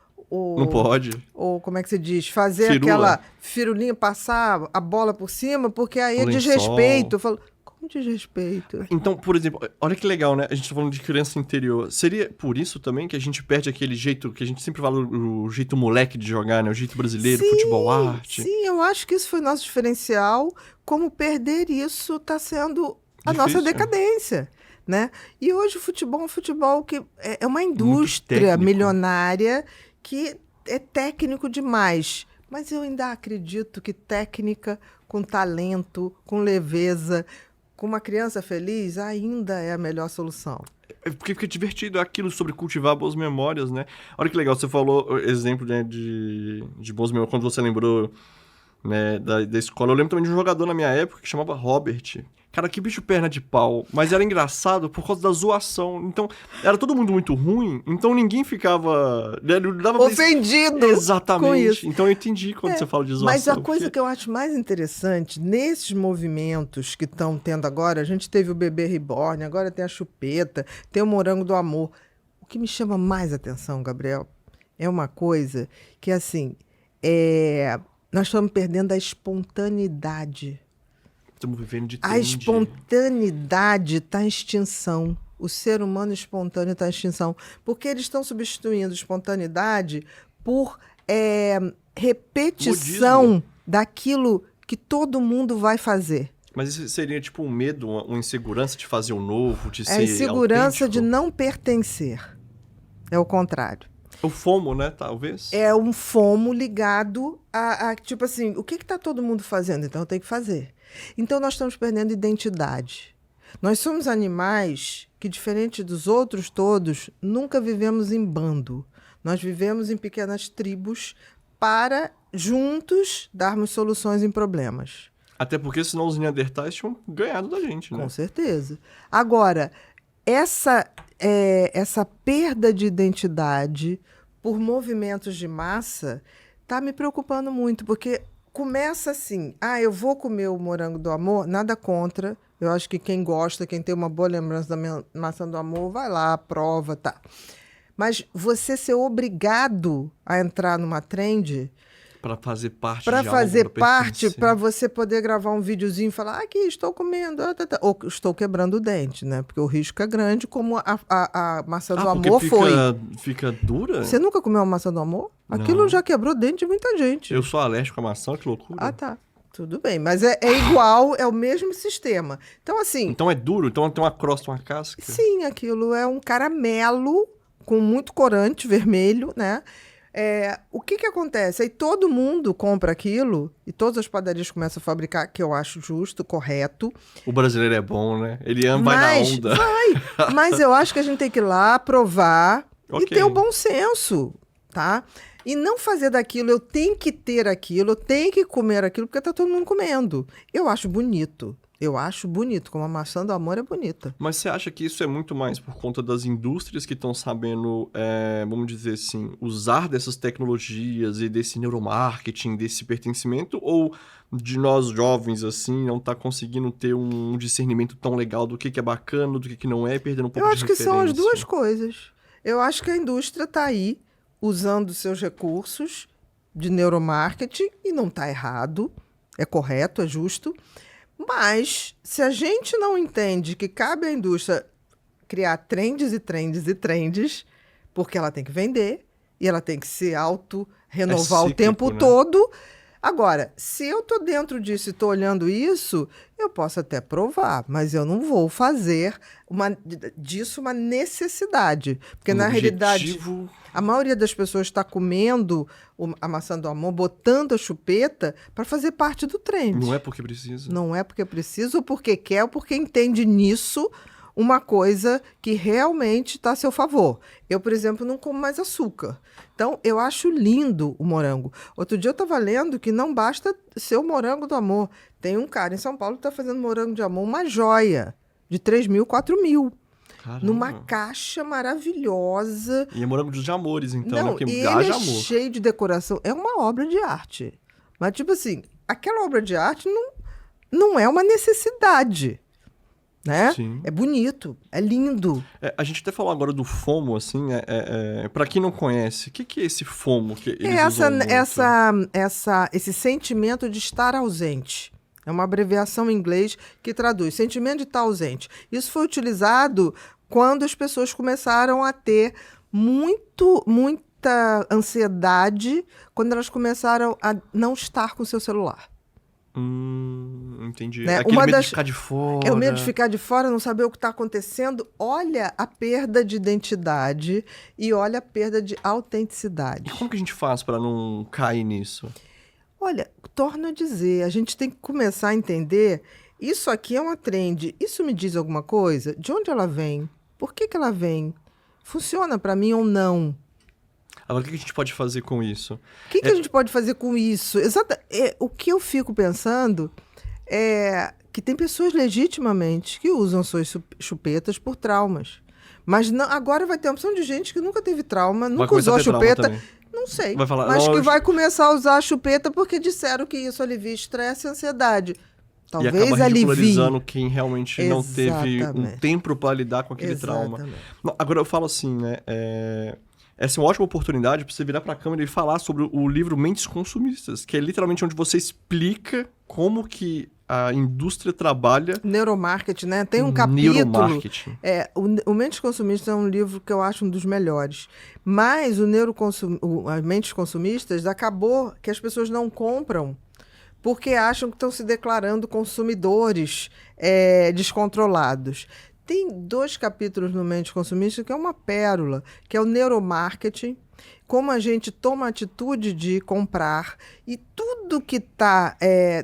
Não pode. Ou como é que se diz? Fazer Firula. aquela firulinha, passar a bola por cima, porque aí é O lençol. desrespeito. Eu falo, como desrespeito? Então, por exemplo, olha que legal, né? A gente tá falando de criança interior. Seria por isso também que a gente perde aquele jeito, que a gente sempre fala, o jeito moleque de jogar, né? O jeito brasileiro, futebol, arte. Sim, eu acho que isso foi nosso diferencial. Como perder isso está sendo a Difícil, nossa decadência. Né? E hoje o futebol é um futebol que é uma Muito indústria técnico. milionária que é técnico demais. Mas eu ainda acredito que técnica com talento, com leveza, com uma criança feliz, ainda é a melhor solução. É porque fica divertido, é aquilo sobre cultivar boas memórias, né? Olha que legal, você falou exemplo, né, de boas memórias, quando você lembrou, né, da escola. Eu lembro também de um jogador na minha época que chamava Robert, Cara, que bicho perna de pau. Mas era engraçado por causa da zoação. Então, era todo mundo muito ruim, então ninguém ficava... Não dava pra- Ofendido Exatamente. com isso. Então eu entendi quando você fala de zoação. Mas a coisa porque- que eu acho mais interessante, nesses movimentos que estão tendo agora, a gente teve o bebê reborn, agora tem a chupeta, tem o morango do amor. O que me chama mais atenção, Gabriel, é uma coisa que, assim, nós estamos perdendo a espontaneidade. Estamos vivendo de A trend. espontaneidade está em extinção. O ser humano espontâneo está em extinção. Porque eles estão substituindo espontaneidade por repetição Modismo. daquilo que todo mundo vai fazer. Mas isso seria tipo um medo, uma insegurança de fazer o novo, de É ser a insegurança de autêntico? não pertencer. É o contrário. O FOMO, né? Talvez. É um FOMO ligado tipo assim, o que está todo mundo fazendo? Então eu tenho que fazer. Então nós estamos perdendo identidade. Nós somos animais que, diferente dos outros todos, nunca vivemos em bando. Nós vivemos em pequenas tribos para, juntos, darmos soluções em problemas. Até porque senão os Neandertais tinham ganhado da gente, né? Com certeza. Agora, essa perda de identidade por movimentos de massa está me preocupando muito, porque começa assim, eu vou comer o morango do amor, nada contra. Eu acho que quem gosta, quem tem uma boa lembrança da maçã do amor, vai lá, prova, tá. Mas você ser obrigado a entrar numa trend... Pra fazer parte Para de fazer algo, pra parte, pertencer. para você poder gravar um videozinho e falar, aqui, estou comendo, ou estou quebrando o dente, né? Porque o risco é grande, como a maçã do porque amor foi. fica dura? Você nunca comeu uma maçã do amor? Não. Aquilo já quebrou o dente de muita gente. Eu sou alérgico à maçã, que loucura. Ah, tá. Tudo bem, mas é igual, é o mesmo sistema. Então, assim, Então é duro? Então tem uma crosta, uma casca? sim, aquilo é um caramelo com muito corante vermelho, né? O que acontece? Aí todo mundo compra aquilo e todas as padarias começam a fabricar, que eu acho justo, correto. O brasileiro é bom, né? Ele vai na onda. Mas eu acho que a gente tem que ir lá, provar e Ok. ter o bom senso, tá? E não fazer daquilo, eu tenho que ter aquilo, eu tenho que comer aquilo, porque tá todo mundo comendo. Eu acho bonito. Eu acho bonito, como a maçã do amor é bonita. Mas você acha que isso é muito mais por conta das indústrias que estão sabendo, vamos dizer assim, usar dessas tecnologias e desse neuromarketing, desse pertencimento? Ou de nós jovens, assim, não tá conseguindo ter um discernimento tão legal do que é bacana, do que não é, perdendo um pouco Eu de acho que são as referência? duas coisas. Eu acho que a indústria está aí usando seus recursos de neuromarketing e não está errado, é correto, é justo. Mas se a gente não entende que cabe à indústria criar trends e trends e trends, porque ela tem que vender e ela tem que se auto-renovar o cíclico, tempo né? todo. Agora, se eu estou dentro disso e estou olhando isso, eu posso até provar, mas eu não vou fazer disso uma necessidade. Porque, na realidade, objetivo... a maioria das pessoas está comendo a maçã do amor, botando a chupeta para fazer parte do trend. Não é porque precisa. Não é porque precisa, ou porque quer, ou porque entende nisso uma coisa que realmente está a seu favor. Eu, por exemplo, não como mais açúcar. Então, eu acho lindo o morango. Outro dia eu estava lendo que não basta ser o morango do amor. Tem um cara em São Paulo que está fazendo morango de amor, uma joia, de 3 mil, 4 mil. Caramba. Numa caixa maravilhosa. E é morango dos amores, então, né? Não, Porque e haja ele é amor. cheio de decoração. É uma obra de arte. Mas, tipo assim, aquela obra de arte não é uma necessidade, né? Sim. É bonito, é lindo. A gente até falou agora do FOMO, assim, para quem não conhece, o que é esse FOMO que eles usam muito? Esse sentimento de estar ausente. É uma abreviação em inglês que traduz sentimento de estar ausente. Isso foi utilizado quando as pessoas começaram a ter muita ansiedade, quando elas começaram a não estar com o seu celular. Entendi. Né? É aquele medo de ficar de fora. É o medo de ficar de fora, não saber o que está acontecendo. Olha a perda de identidade e olha a perda de autenticidade. E como que a gente faz para não cair nisso? Olha, torno a dizer, a gente tem que começar a entender, isso aqui é uma trend, isso me diz alguma coisa? De onde ela vem? Por que ela vem? Funciona para mim ou não? Agora, o que a gente pode fazer com isso? O que a gente pode fazer com isso? O que eu fico pensando é que tem pessoas legitimamente que usam suas chupetas por traumas. Mas não, agora vai ter uma opção de gente que nunca teve trauma, nunca usou a chupeta. Não sei, vai falar, mas que vai começar a usar a chupeta porque disseram que isso alivia estresse e ansiedade. Talvez e acaba alivie. ridicularizando quem realmente não teve um tempo para lidar com aquele trauma. Não, agora eu falo assim, né? Essa é uma ótima oportunidade para você virar para a câmera e falar sobre o livro Mentes Consumistas, que é literalmente onde você explica como que a indústria trabalha... Neuromarketing, né? Tem um capítulo... Neuromarketing. O Mentes Consumistas é um livro que eu acho um dos melhores. Mas o Mentes Consumistas acabou que as pessoas não compram porque acham que estão se declarando consumidores descontrolados. Tem 2 capítulos no Mentes Consumistas que é uma pérola, que é o neuromarketing, como a gente toma a atitude de comprar e tudo que está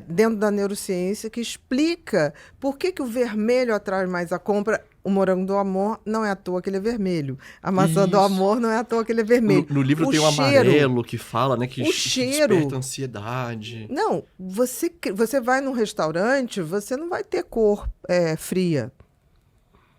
dentro da neurociência que explica por que o vermelho atrai mais a compra. O morango do amor não é à toa que ele é vermelho. A maçã do amor não é à toa que ele é vermelho. No livro tem um amarelo que fala, né, que desperta ansiedade. Não, você vai num restaurante, você não vai ter cor fria.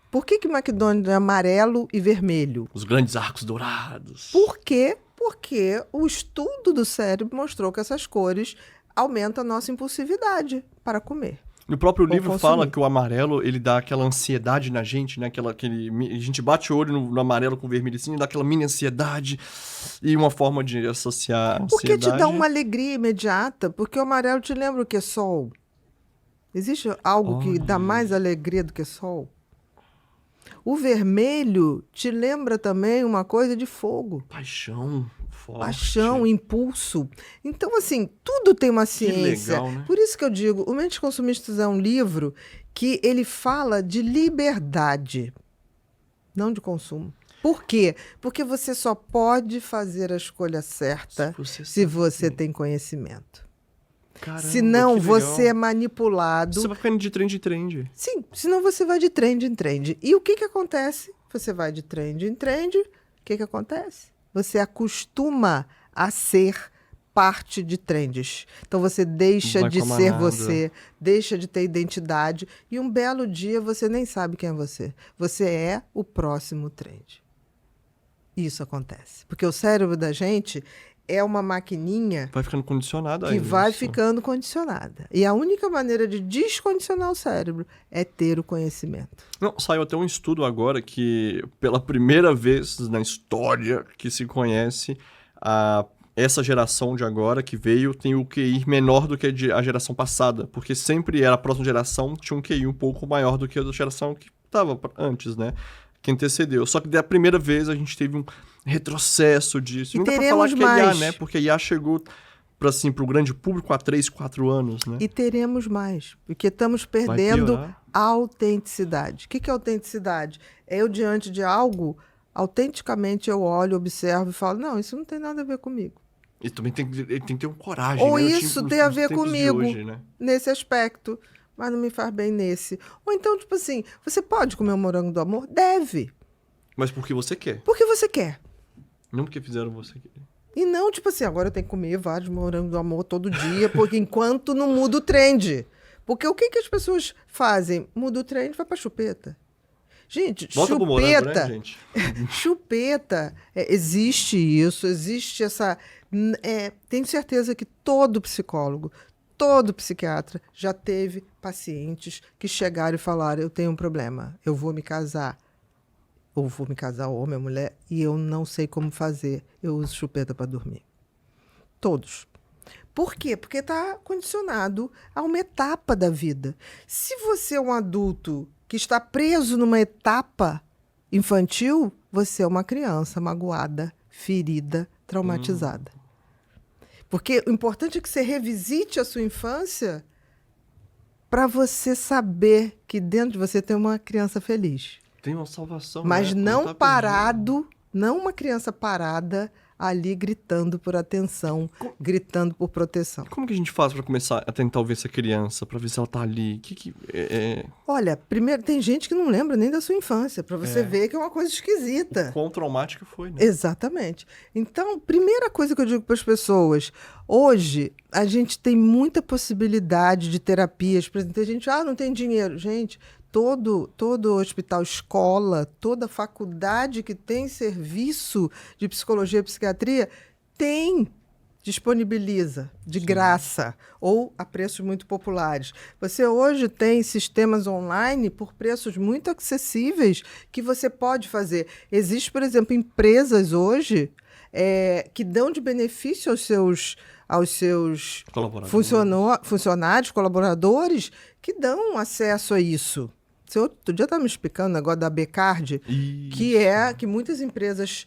Por que o McDonald's é amarelo e vermelho? Os grandes arcos dourados. Por quê? Porque o estudo do cérebro mostrou que essas cores aumentam a nossa impulsividade para comer. No próprio livro fala que o amarelo, ele dá aquela ansiedade na gente, né? A gente bate o olho no amarelo com o vermelho assim, dá aquela mini ansiedade e uma forma de associar a ansiedade. Porque te dá uma alegria imediata, porque o amarelo te lembra o que é sol. Existe algo que dá mais alegria do que sol? O vermelho te lembra também uma coisa de fogo. Paixão, forte. Paixão, impulso. Então, assim, tudo tem uma ciência. Que legal, né? Por isso que eu digo, o Mentes Consumistas é um livro que ele fala de liberdade, não de consumo. Por quê? Porque você só pode fazer a escolha certa se você tem conhecimento. Caramba, senão você é manipulado. Você vai ficando de trend em trend. Sim, senão você vai de trend em trend. E o que acontece? Você vai de trend em trend, o que acontece? Você acostuma a ser parte de trends. Então você deixa de ser você, deixa de ter identidade e um belo dia você nem sabe quem é você. Você é o próximo trend. Isso acontece. Porque o cérebro da gente é uma maquininha... Vai ficando condicionada. Que vai ficando condicionada. E a única maneira de descondicionar o cérebro é ter o conhecimento. Não, saiu até um estudo agora que, pela primeira vez na história que se conhece, essa geração de agora que veio tem o QI menor do que a geração passada. Porque sempre a próxima geração tinha um QI um pouco maior do que a geração que estava antes, né? Que antecedeu. Só que da primeira vez a gente teve um retrocesso disso. E não dá pra falar que é IA, né? Porque a IA chegou pro grande público há 3, 4 anos, né? E teremos mais. Porque estamos perdendo a autenticidade. O que é autenticidade? É eu diante de algo, autenticamente eu olho, observo e falo, não, isso não tem nada a ver comigo. E também tem que ter uma coragem, Ou né? isso tem a ver comigo, hoje, né? nesse aspecto. Mas não me faz bem nesse. Ou então, tipo assim, você pode comer o morango do amor? Deve. Mas porque você quer. Porque você quer. Não porque fizeram você querer. E não, tipo assim, agora eu tenho que comer vários morangos do amor todo dia, porque enquanto não muda o trend. Porque o que as pessoas fazem? Muda o trend, vai pra chupeta. Gente, volta chupeta... pro morango, né, gente? Chupeta, existe isso, existe essa... tenho certeza que todo psicólogo, todo psiquiatra já teve pacientes que chegaram e falaram, eu tenho um problema, eu vou me casar. Ou vou me casar, homem ou mulher, e eu não sei como fazer. Eu uso chupeta para dormir. Todos. Por quê? Porque está condicionado a uma etapa da vida. Se você é um adulto que está preso numa etapa infantil, você é uma criança magoada, ferida, traumatizada. Porque o importante é que você revisite a sua infância para você saber que dentro de você tem uma criança feliz. Tem uma salvação. Mas né? não parado, não uma criança parada ali gritando por atenção, gritando por proteção. Como que a gente faz para começar a tentar ouvir essa criança, para ver se ela tá ali? Olha, primeiro, tem gente que não lembra nem da sua infância, para você ver que é uma coisa esquisita. Quão traumática foi, né? Exatamente. Então, primeira coisa que eu digo para as pessoas, hoje a gente tem muita possibilidade de terapias. Por exemplo, tem gente, não tem dinheiro. Gente, todo hospital, escola, toda faculdade que tem serviço de psicologia e psiquiatria disponibiliza de graça ou a preços muito populares. Você hoje tem sistemas online por preços muito acessíveis que você pode fazer. Existe, por exemplo, empresas hoje que dão de benefício aos seus funcionários, colaboradores, que dão acesso a isso. Você outro dia estava me explicando o negócio da B-Card, que muitas empresas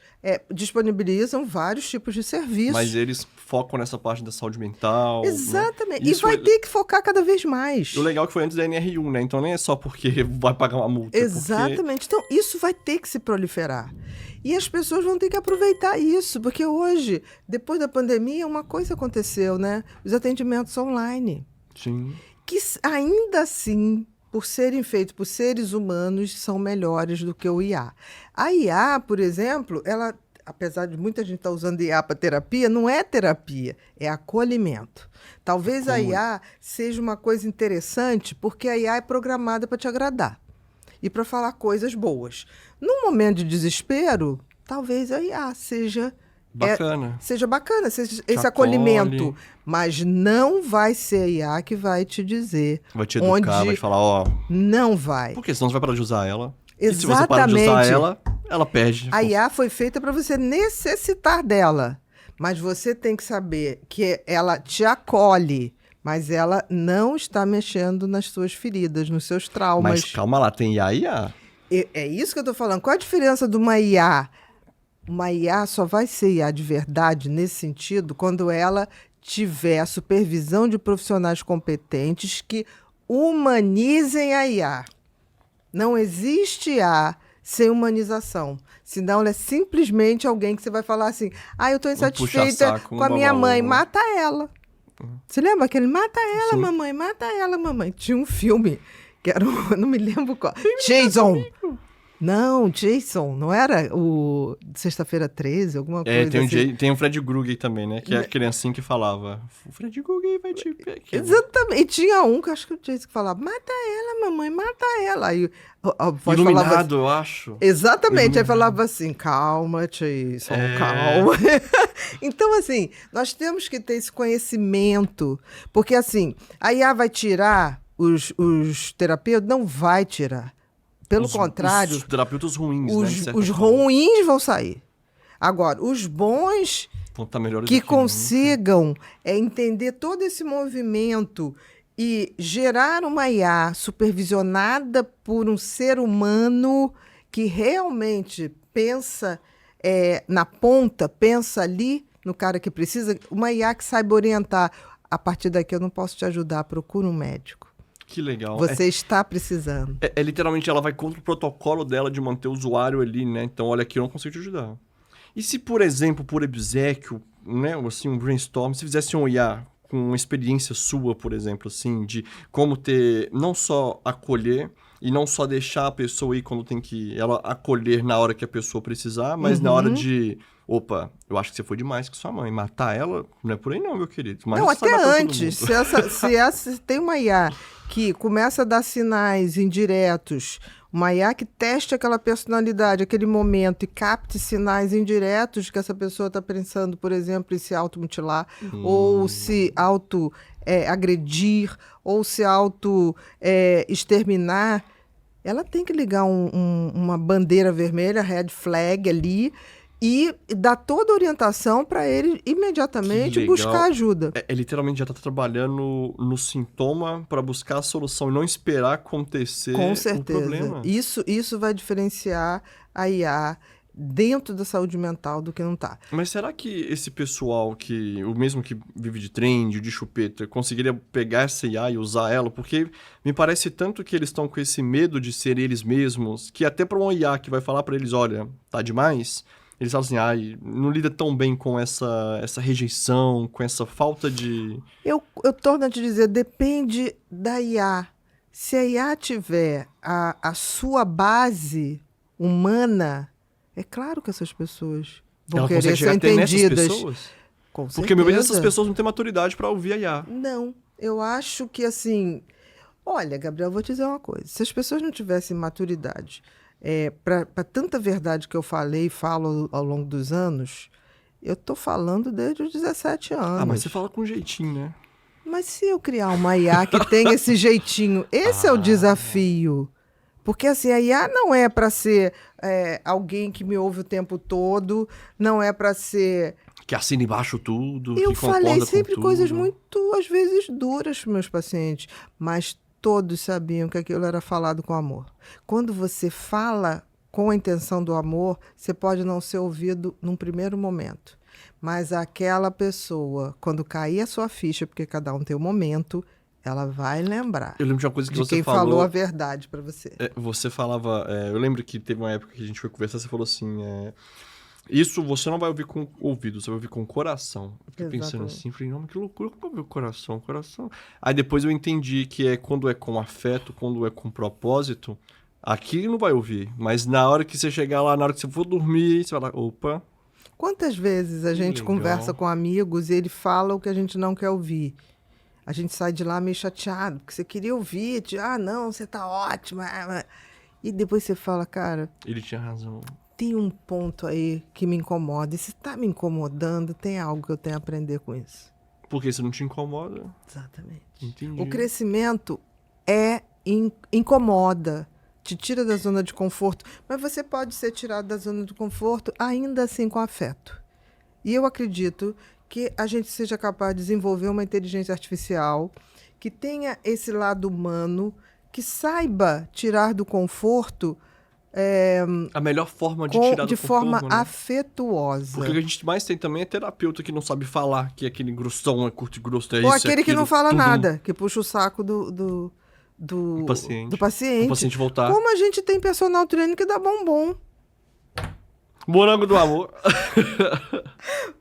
disponibilizam vários tipos de serviços. Mas eles focam nessa parte da saúde mental. Exatamente. Né? E vai ter que focar cada vez mais. O legal é que foi antes da NR1, né? Então nem é só porque vai pagar uma multa. Exatamente. Então isso vai ter que se proliferar. E as pessoas vão ter que aproveitar isso, porque hoje, depois da pandemia, uma coisa aconteceu, né? Os atendimentos online. Sim. Que ainda assim, por serem feitos por seres humanos, são melhores do que o IA. A IA, por exemplo, ela, apesar de muita gente estar usando IA para terapia, não é terapia, é acolhimento. Talvez a IA seja uma coisa interessante, porque a IA é programada para te agradar e para falar coisas boas. Num momento de desespero, talvez a IA seja bacana, seja esse acolhimento. Mas não vai ser a IA que vai te dizer. Vai te educar, vai te falar, Não vai. Porque senão você vai parar de usar ela. Exatamente. E se você parar de usar ela perde. A IA foi feita para você necessitar dela. Mas você tem que saber que ela te acolhe, mas ela não está mexendo nas suas feridas, nos seus traumas. Mas calma lá, tem IA e IA. É isso que eu estou falando. Qual a diferença de uma IA? Uma IA só vai ser IA de verdade, nesse sentido, quando ela tiver a supervisão de profissionais competentes que humanizem a IA. Não existe IA sem humanização. Senão, ela é simplesmente alguém que você vai falar assim, eu estou insatisfeita com a minha mãe, mata ela. Você lembra aquele mata ela, mamãe, mata ela, mamãe? Tinha um filme que era, não me lembro qual. Jason! Não, Jason, não era o Sexta-feira 13, alguma coisa assim? Tem o Fred Krueger também, né? Que é a criancinha que falava, o Fred Krueger vai te pegar. Exatamente. E tinha um que acho que o Jason que falava, mata ela, mamãe, mata ela. Aí a voz Iluminado, falava assim, eu acho. Exatamente. Aí falava assim, calma, Jason, calma. Então, assim, nós temos que ter esse conhecimento. Porque, assim, a IA vai tirar os terapeutas? Não vai tirar. Pelo contrário, os terapeutas ruins, os ruins vão sair. Agora, os bons que consigam entender todo esse movimento e gerar uma IA supervisionada por um ser humano que realmente pensa na ponta, pensa ali no cara que precisa, uma IA que saiba orientar. A partir daqui eu não posso te ajudar, procura um médico. Que legal. Você está precisando. Literalmente, ela vai contra o protocolo dela de manter o usuário ali, né? Então, olha aqui, eu não consigo te ajudar. E se, por exemplo, por obséquio, né? Assim, um brainstorm, se fizesse um IA com uma experiência sua, por exemplo, assim, de como ter, não só acolher e não só deixar a pessoa ir quando tem que ela acolher na hora que a pessoa precisar, mas na hora de... Opa, eu acho que você foi demais com sua mãe. Matar ela não é por aí não, meu querido. Mas não, até antes. Se tem uma IA que começa a dar sinais indiretos, uma IA que teste aquela personalidade, aquele momento e capte sinais indiretos que essa pessoa está pensando, por exemplo, em se automutilar, ou se auto-agredir, ou se auto-exterminar, ela tem que ligar uma bandeira vermelha, red flag ali, e dar toda a orientação para ele imediatamente buscar ajuda. Literalmente já está trabalhando no sintoma para buscar a solução e não esperar acontecer Com certeza. o problema. Isso vai diferenciar a IA dentro da saúde mental do que não está. Mas será que esse pessoal, o mesmo que vive de trend, de chupeta, conseguiria pegar essa IA e usar ela? Porque me parece tanto que eles estão com esse medo de ser eles mesmos, que até para uma IA que vai falar para eles, olha, tá demais... Eles falam assim, ai, não lida tão bem com essa rejeição, com essa falta de... Eu torno a te dizer, depende da IA. Se a IA tiver a sua base humana, é claro que essas pessoas vão Ela querer consegue ser chegar até nessas entendidas. pessoas? Com Porque a maioria dessas certeza. pessoas não tem maturidade pra ouvir a IA. Não, eu acho que assim... Olha, Gabriel, vou te dizer uma coisa. Se as pessoas não tivessem maturidade para tanta verdade que eu falei e falo ao longo dos anos, eu estou falando desde os 17 anos. Ah, mas você fala com jeitinho, né? Mas se eu criar uma IA que tem esse jeitinho, esse é o desafio. Porque assim, a IA não é para ser alguém que me ouve o tempo todo, não é para ser... Que assina embaixo tudo, Eu que concorda falei com sempre tudo. coisas muito, às vezes, duras para meus pacientes, mas todos sabiam que aquilo era falado com amor. Quando você fala com a intenção do amor, você pode não ser ouvido num primeiro momento. Mas aquela pessoa, quando cair a sua ficha, porque cada um tem um momento, ela vai lembrar Eu lembro de uma coisa que de você quem falou a verdade para você. Você falava... eu lembro que teve uma época que a gente foi conversar, você falou assim... isso você não vai ouvir com o ouvido, você vai ouvir com o coração. Eu fiquei pensando assim, falei, não, mas que loucura, como eu ouvir o coração, coração? Aí depois eu entendi que quando é com afeto, quando é com propósito, aqui não vai ouvir. Mas na hora que você chegar lá, na hora que você for dormir, você vai lá, opa... Quantas vezes a gente legal. conversa com amigos e ele fala o que a gente não quer ouvir? A gente sai de lá meio chateado, porque você queria ouvir, não, você tá ótima. E depois você fala, cara, Ele tinha razão. tem um ponto aí que me incomoda. E se tá me incomodando, tem algo que eu tenho a aprender com isso. Porque isso não te incomoda. Exatamente. Entendi. O crescimento incomoda, te tira da zona de conforto, mas você pode ser tirado da zona de conforto ainda assim com afeto. E eu acredito que a gente seja capaz de desenvolver uma inteligência artificial que tenha esse lado humano, que saiba tirar do conforto A melhor forma de tirar do de forma conforto, né? afetuosa. Porque o que a gente mais tem também é terapeuta que não sabe falar, que é aquele grossão, é curto e grosso, é Ou isso, é aquele que aquilo, não fala tudo. nada, que puxa o saco do paciente. do paciente. O paciente voltar. Como a gente tem personal trainer que dá bombom Morango do amor.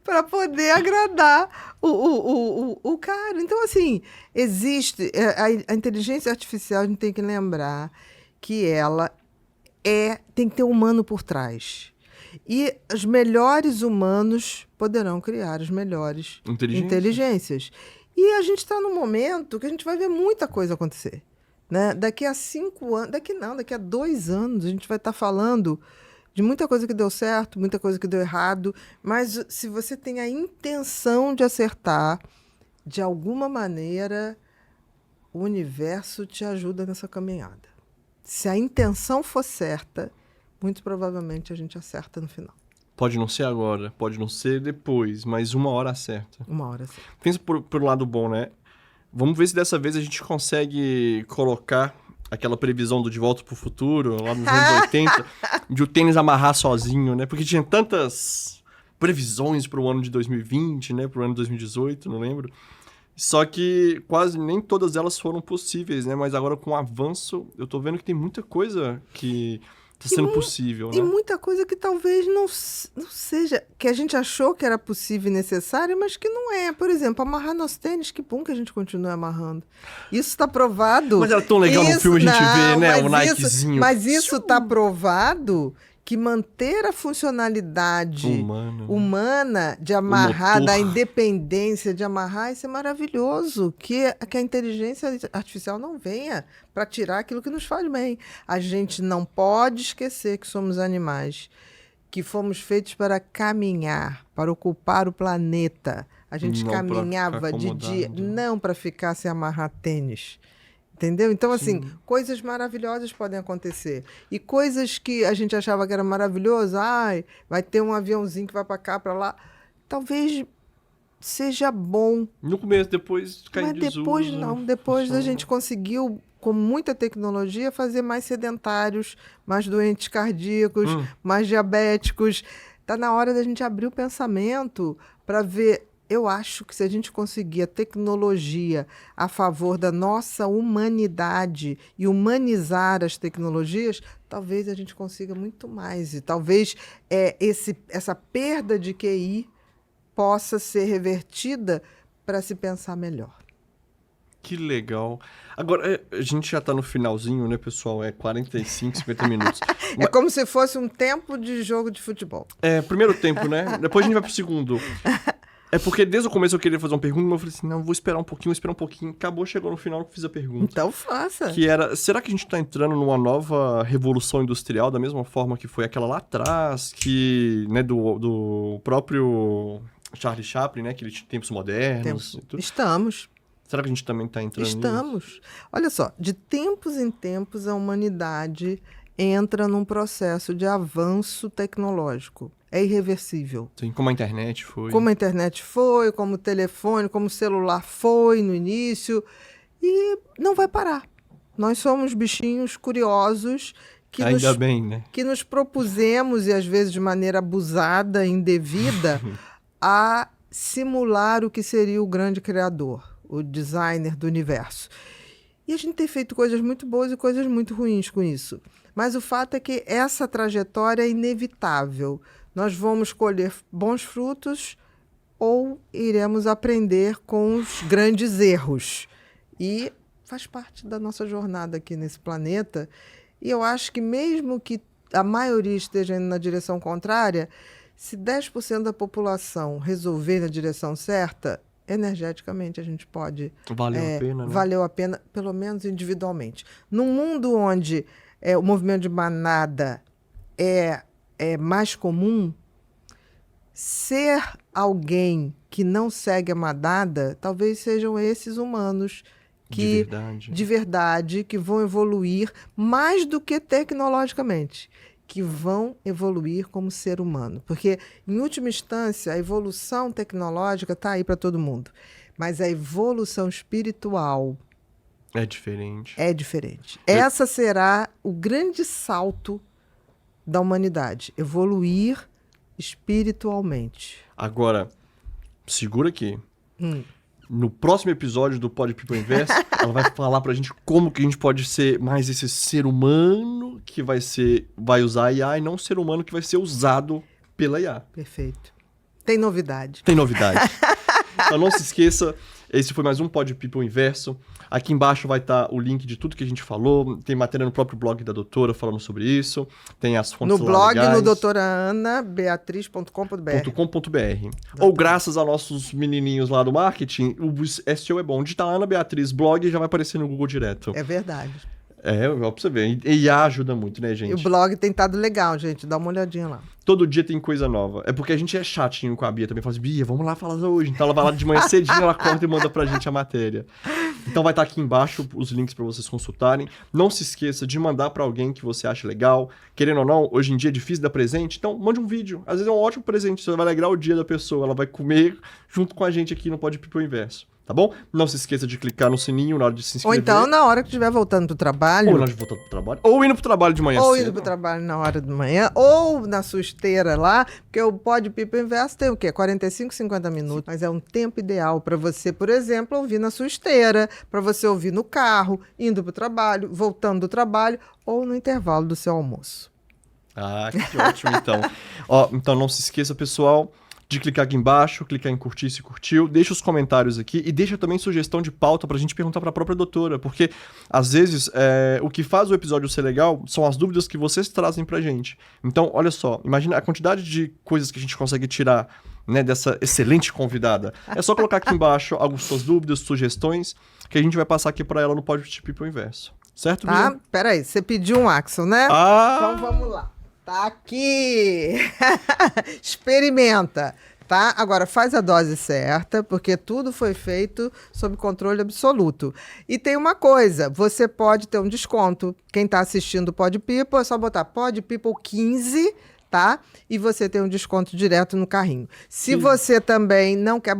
para poder agradar o cara. Então, assim, existe... A inteligência artificial, a gente tem que lembrar que ela tem que ter um humano por trás. E os melhores humanos poderão criar as melhores inteligências. E a gente está num momento que a gente vai ver muita coisa acontecer. Né? Daqui a 5 anos... Daqui a 2 anos a gente vai estar falando de muita coisa que deu certo, muita coisa que deu errado, mas se você tem a intenção de acertar, de alguma maneira, o universo te ajuda nessa caminhada. Se a intenção for certa, muito provavelmente a gente acerta no final. Pode não ser agora, pode não ser depois, mas uma hora acerta. Uma hora certa. Pensa por lado bom, né? Vamos ver se dessa vez a gente consegue colocar aquela previsão do De Volta pro Futuro, lá nos anos 80, de o tênis amarrar sozinho, né? Porque tinha tantas previsões pro ano de 2020, né? Pro ano de 2018, não lembro. Só que quase nem todas elas foram possíveis, né? Mas agora com o avanço, eu tô vendo que tem muita coisa que tá sendo possível, né? E muita coisa que talvez não seja, que a gente achou que era possível e necessária, mas que não é. Por exemplo, amarrar nosso tênis, que bom que a gente continue amarrando. Isso está provado. Mas era tão legal no filme a gente ver, né? O Nikezinho. Mas isso está provado que manter a funcionalidade humana de amarrar, da independência de amarrar, isso é maravilhoso. Que a inteligência artificial não venha para tirar aquilo que nos faz bem. A gente não pode esquecer que somos animais, que fomos feitos para caminhar, para ocupar o planeta. A gente caminhava de dia, não para ficar sem amarrar tênis. Entendeu? Então, assim, coisas maravilhosas podem acontecer. E coisas que a gente achava que era maravilhoso, vai ter um aviãozinho que vai para cá, para lá. Talvez seja bom. No começo, depois cai em desuso. Mas depois não. Depois a gente conseguiu, com muita tecnologia, fazer mais sedentários, mais doentes cardíacos, mais diabéticos. Está na hora da gente abrir o pensamento para ver Eu acho que se a gente conseguir a tecnologia a favor da nossa humanidade e humanizar as tecnologias, talvez a gente consiga muito mais. E talvez essa perda de QI possa ser revertida para se pensar melhor. Que legal. Agora, a gente já tá no finalzinho, né, pessoal? É 45, 50 minutos. É como se fosse um tempo de jogo de futebol. Primeiro tempo, né? Depois a gente vai pro segundo. É porque desde o começo eu queria fazer uma pergunta, mas eu falei assim, não, vou esperar um pouquinho. Acabou, chegou no final que eu fiz a pergunta. Então faça. Que era, será que a gente tá entrando numa nova revolução industrial, da mesma forma que foi aquela lá atrás, que, né, do próprio Charlie Chaplin, né, aqueles tempos modernos e tudo. Estamos. Será que a gente também tá entrando nisso? Estamos. Olha só, de tempos em tempos a humanidade entra num processo de avanço tecnológico. É irreversível. Sim, como a internet foi. Como a internet foi, como o telefone, como o celular foi no início. E não vai parar. Nós somos bichinhos curiosos Ainda bem, né? que nos propusemos, e às vezes de maneira abusada, indevida, a simular o que seria o grande criador, o designer do universo. E a gente tem feito coisas muito boas e coisas muito ruins com isso. Mas o fato é que essa trajetória é inevitável. Nós vamos colher bons frutos ou iremos aprender com os grandes erros. E faz parte da nossa jornada aqui nesse planeta. E eu acho que mesmo que a maioria esteja indo na direção contrária, se 10% da população resolver na direção certa, energeticamente a gente pode... Valeu a pena, né? Valeu a pena, pelo menos individualmente. Num mundo onde o movimento de manada é mais comum, ser alguém que não segue a manada, talvez sejam esses humanos que, de verdade, que vão evoluir mais do que tecnologicamente, que vão evoluir como ser humano. Porque, em última instância, a evolução tecnológica está aí para todo mundo. Mas a evolução espiritual... é diferente. É diferente. Essa será o grande salto da humanidade. Evoluir espiritualmente. Agora, segura aqui. No próximo episódio do Pod People Inverso, ela vai falar pra gente como que a gente pode ser mais esse ser humano que vai usar a IA e não ser humano que vai ser usado pela IA. Perfeito. Tem novidade. Tem novidade. Então não se esqueça, esse foi mais um Pod People Inverso. Aqui embaixo vai estar o link de tudo que a gente falou. Tem matéria no próprio blog da doutora falando sobre isso. Tem as fontes no blog, legais. no doutoraanabeatriz.com.br. Ou graças a nossos menininhos lá do marketing, o SEO é bom. Digitar Ana Beatriz blog e já vai aparecer no Google direto. É verdade. Ó, pra você ver. E IA ajuda muito, né, gente? E o blog tem estado legal, gente. Dá uma olhadinha lá. Todo dia tem coisa nova. É porque a gente é chatinho com a Bia também. Fala assim, Bia, vamos lá falar hoje. Então ela vai lá de manhã cedinho, ela corta e manda pra gente a matéria. Então vai estar aqui embaixo os links pra vocês consultarem. Não se esqueça de mandar pra alguém que você acha legal. Querendo ou não, hoje em dia é difícil dar presente. Então mande um vídeo. Às vezes é um ótimo presente. Você vai alegrar o dia da pessoa. Ela vai comer junto com a gente aqui no Pod People Inverso. Tá bom? Não se esqueça de clicar no sininho na hora de se inscrever. Ou então, na hora que estiver voltando pro trabalho. Ou na hora de voltar pro trabalho. Ou indo pro trabalho de manhã Ou cedo. indo pro trabalho na hora de manhã. Ou na sua esteira lá. Porque o Pod People Inverso tem o quê? 45, 50 minutos. Mas é um tempo ideal para você, por exemplo, ouvir na sua esteira. Para você ouvir no carro, indo pro trabalho, voltando do trabalho. Ou no intervalo do seu almoço. Ah, que ótimo, então. Então não se esqueça, pessoal, de clicar aqui embaixo, clicar em curtir se curtiu, deixa os comentários aqui e deixa também sugestão de pauta pra gente perguntar pra própria doutora, porque às vezes o que faz o episódio ser legal são as dúvidas que vocês trazem pra gente. Então, olha só, imagina a quantidade de coisas que a gente consegue tirar, né, dessa excelente convidada. É só colocar aqui embaixo algumas suas dúvidas, sugestões, que a gente vai passar aqui pra ela no Pod People Inverso. Certo, Bia? Tá? Peraí, você pediu um Axel, né? Então vamos lá. Tá aqui. Experimenta, tá? Agora faz a dose certa, porque tudo foi feito sob controle absoluto. E tem uma coisa, você pode ter um desconto. Quem tá assistindo o Pod People é só botar Pod People 15, tá? E você tem um desconto direto no carrinho. Se você também não quer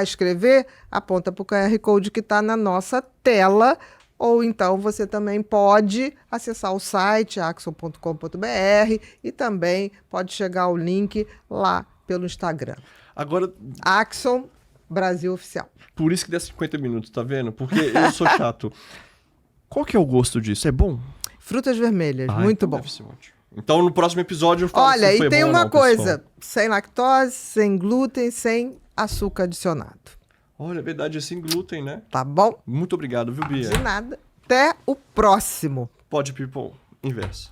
escrever, aponta pro QR Code que tá na nossa tela. Ou então você também pode acessar o site axon.com.br e também pode chegar o link lá pelo Instagram. Agora... Axon Brasil Oficial. Por isso que dá 50 minutos, tá vendo? Porque eu sou chato. Qual que é o gosto disso? É bom? Frutas vermelhas, muito então bom. deve ser ótimo. Então no próximo episódio eu falo Olha, se foi e tem bom ou uma não, coisa, pessoal. sem lactose, sem glúten, sem açúcar adicionado. Olha, é verdade, é sem glúten, né? Tá bom? Muito obrigado, viu, Bia? De nada. Até o próximo. Pode, people, inverso.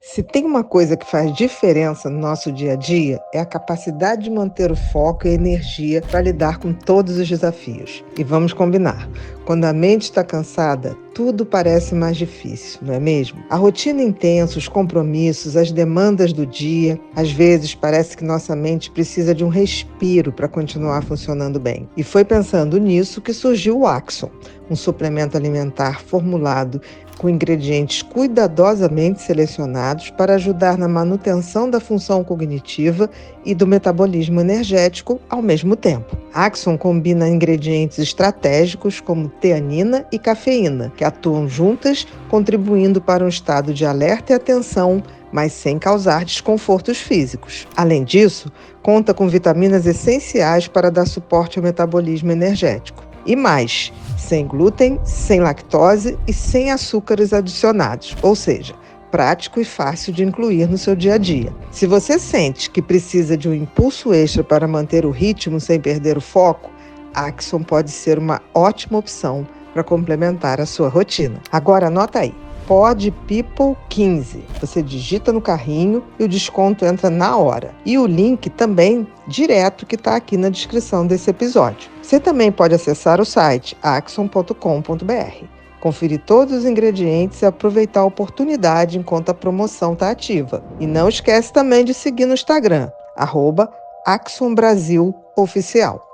Se tem uma coisa que faz diferença no nosso dia a dia, é a capacidade de manter o foco e a energia para lidar com todos os desafios. E vamos combinar, quando a mente está cansada, tudo parece mais difícil, não é mesmo? A rotina intensa, os compromissos, as demandas do dia, às vezes parece que nossa mente precisa de um respiro para continuar funcionando bem. E foi pensando nisso que surgiu o Axon, um suplemento alimentar formulado com ingredientes cuidadosamente selecionados para ajudar na manutenção da função cognitiva e do metabolismo energético ao mesmo tempo. Axon combina ingredientes estratégicos como teanina e cafeína, que atuam juntas, contribuindo para um estado de alerta e atenção, mas sem causar desconfortos físicos. Além disso, conta com vitaminas essenciais para dar suporte ao metabolismo energético. E mais, sem glúten, sem lactose e sem açúcares adicionados, ou seja, prático e fácil de incluir no seu dia a dia. Se você sente que precisa de um impulso extra para manter o ritmo sem perder o foco, Axon pode ser uma ótima opção para complementar a sua rotina. Agora anota aí, Pod People 15. Você digita no carrinho e o desconto entra na hora. E o link também direto que está aqui na descrição desse episódio. Você também pode acessar o site axon.com.br, conferir todos os ingredientes e aproveitar a oportunidade enquanto a promoção está ativa. E não esquece também de seguir no Instagram, @AxonBrasilOficial.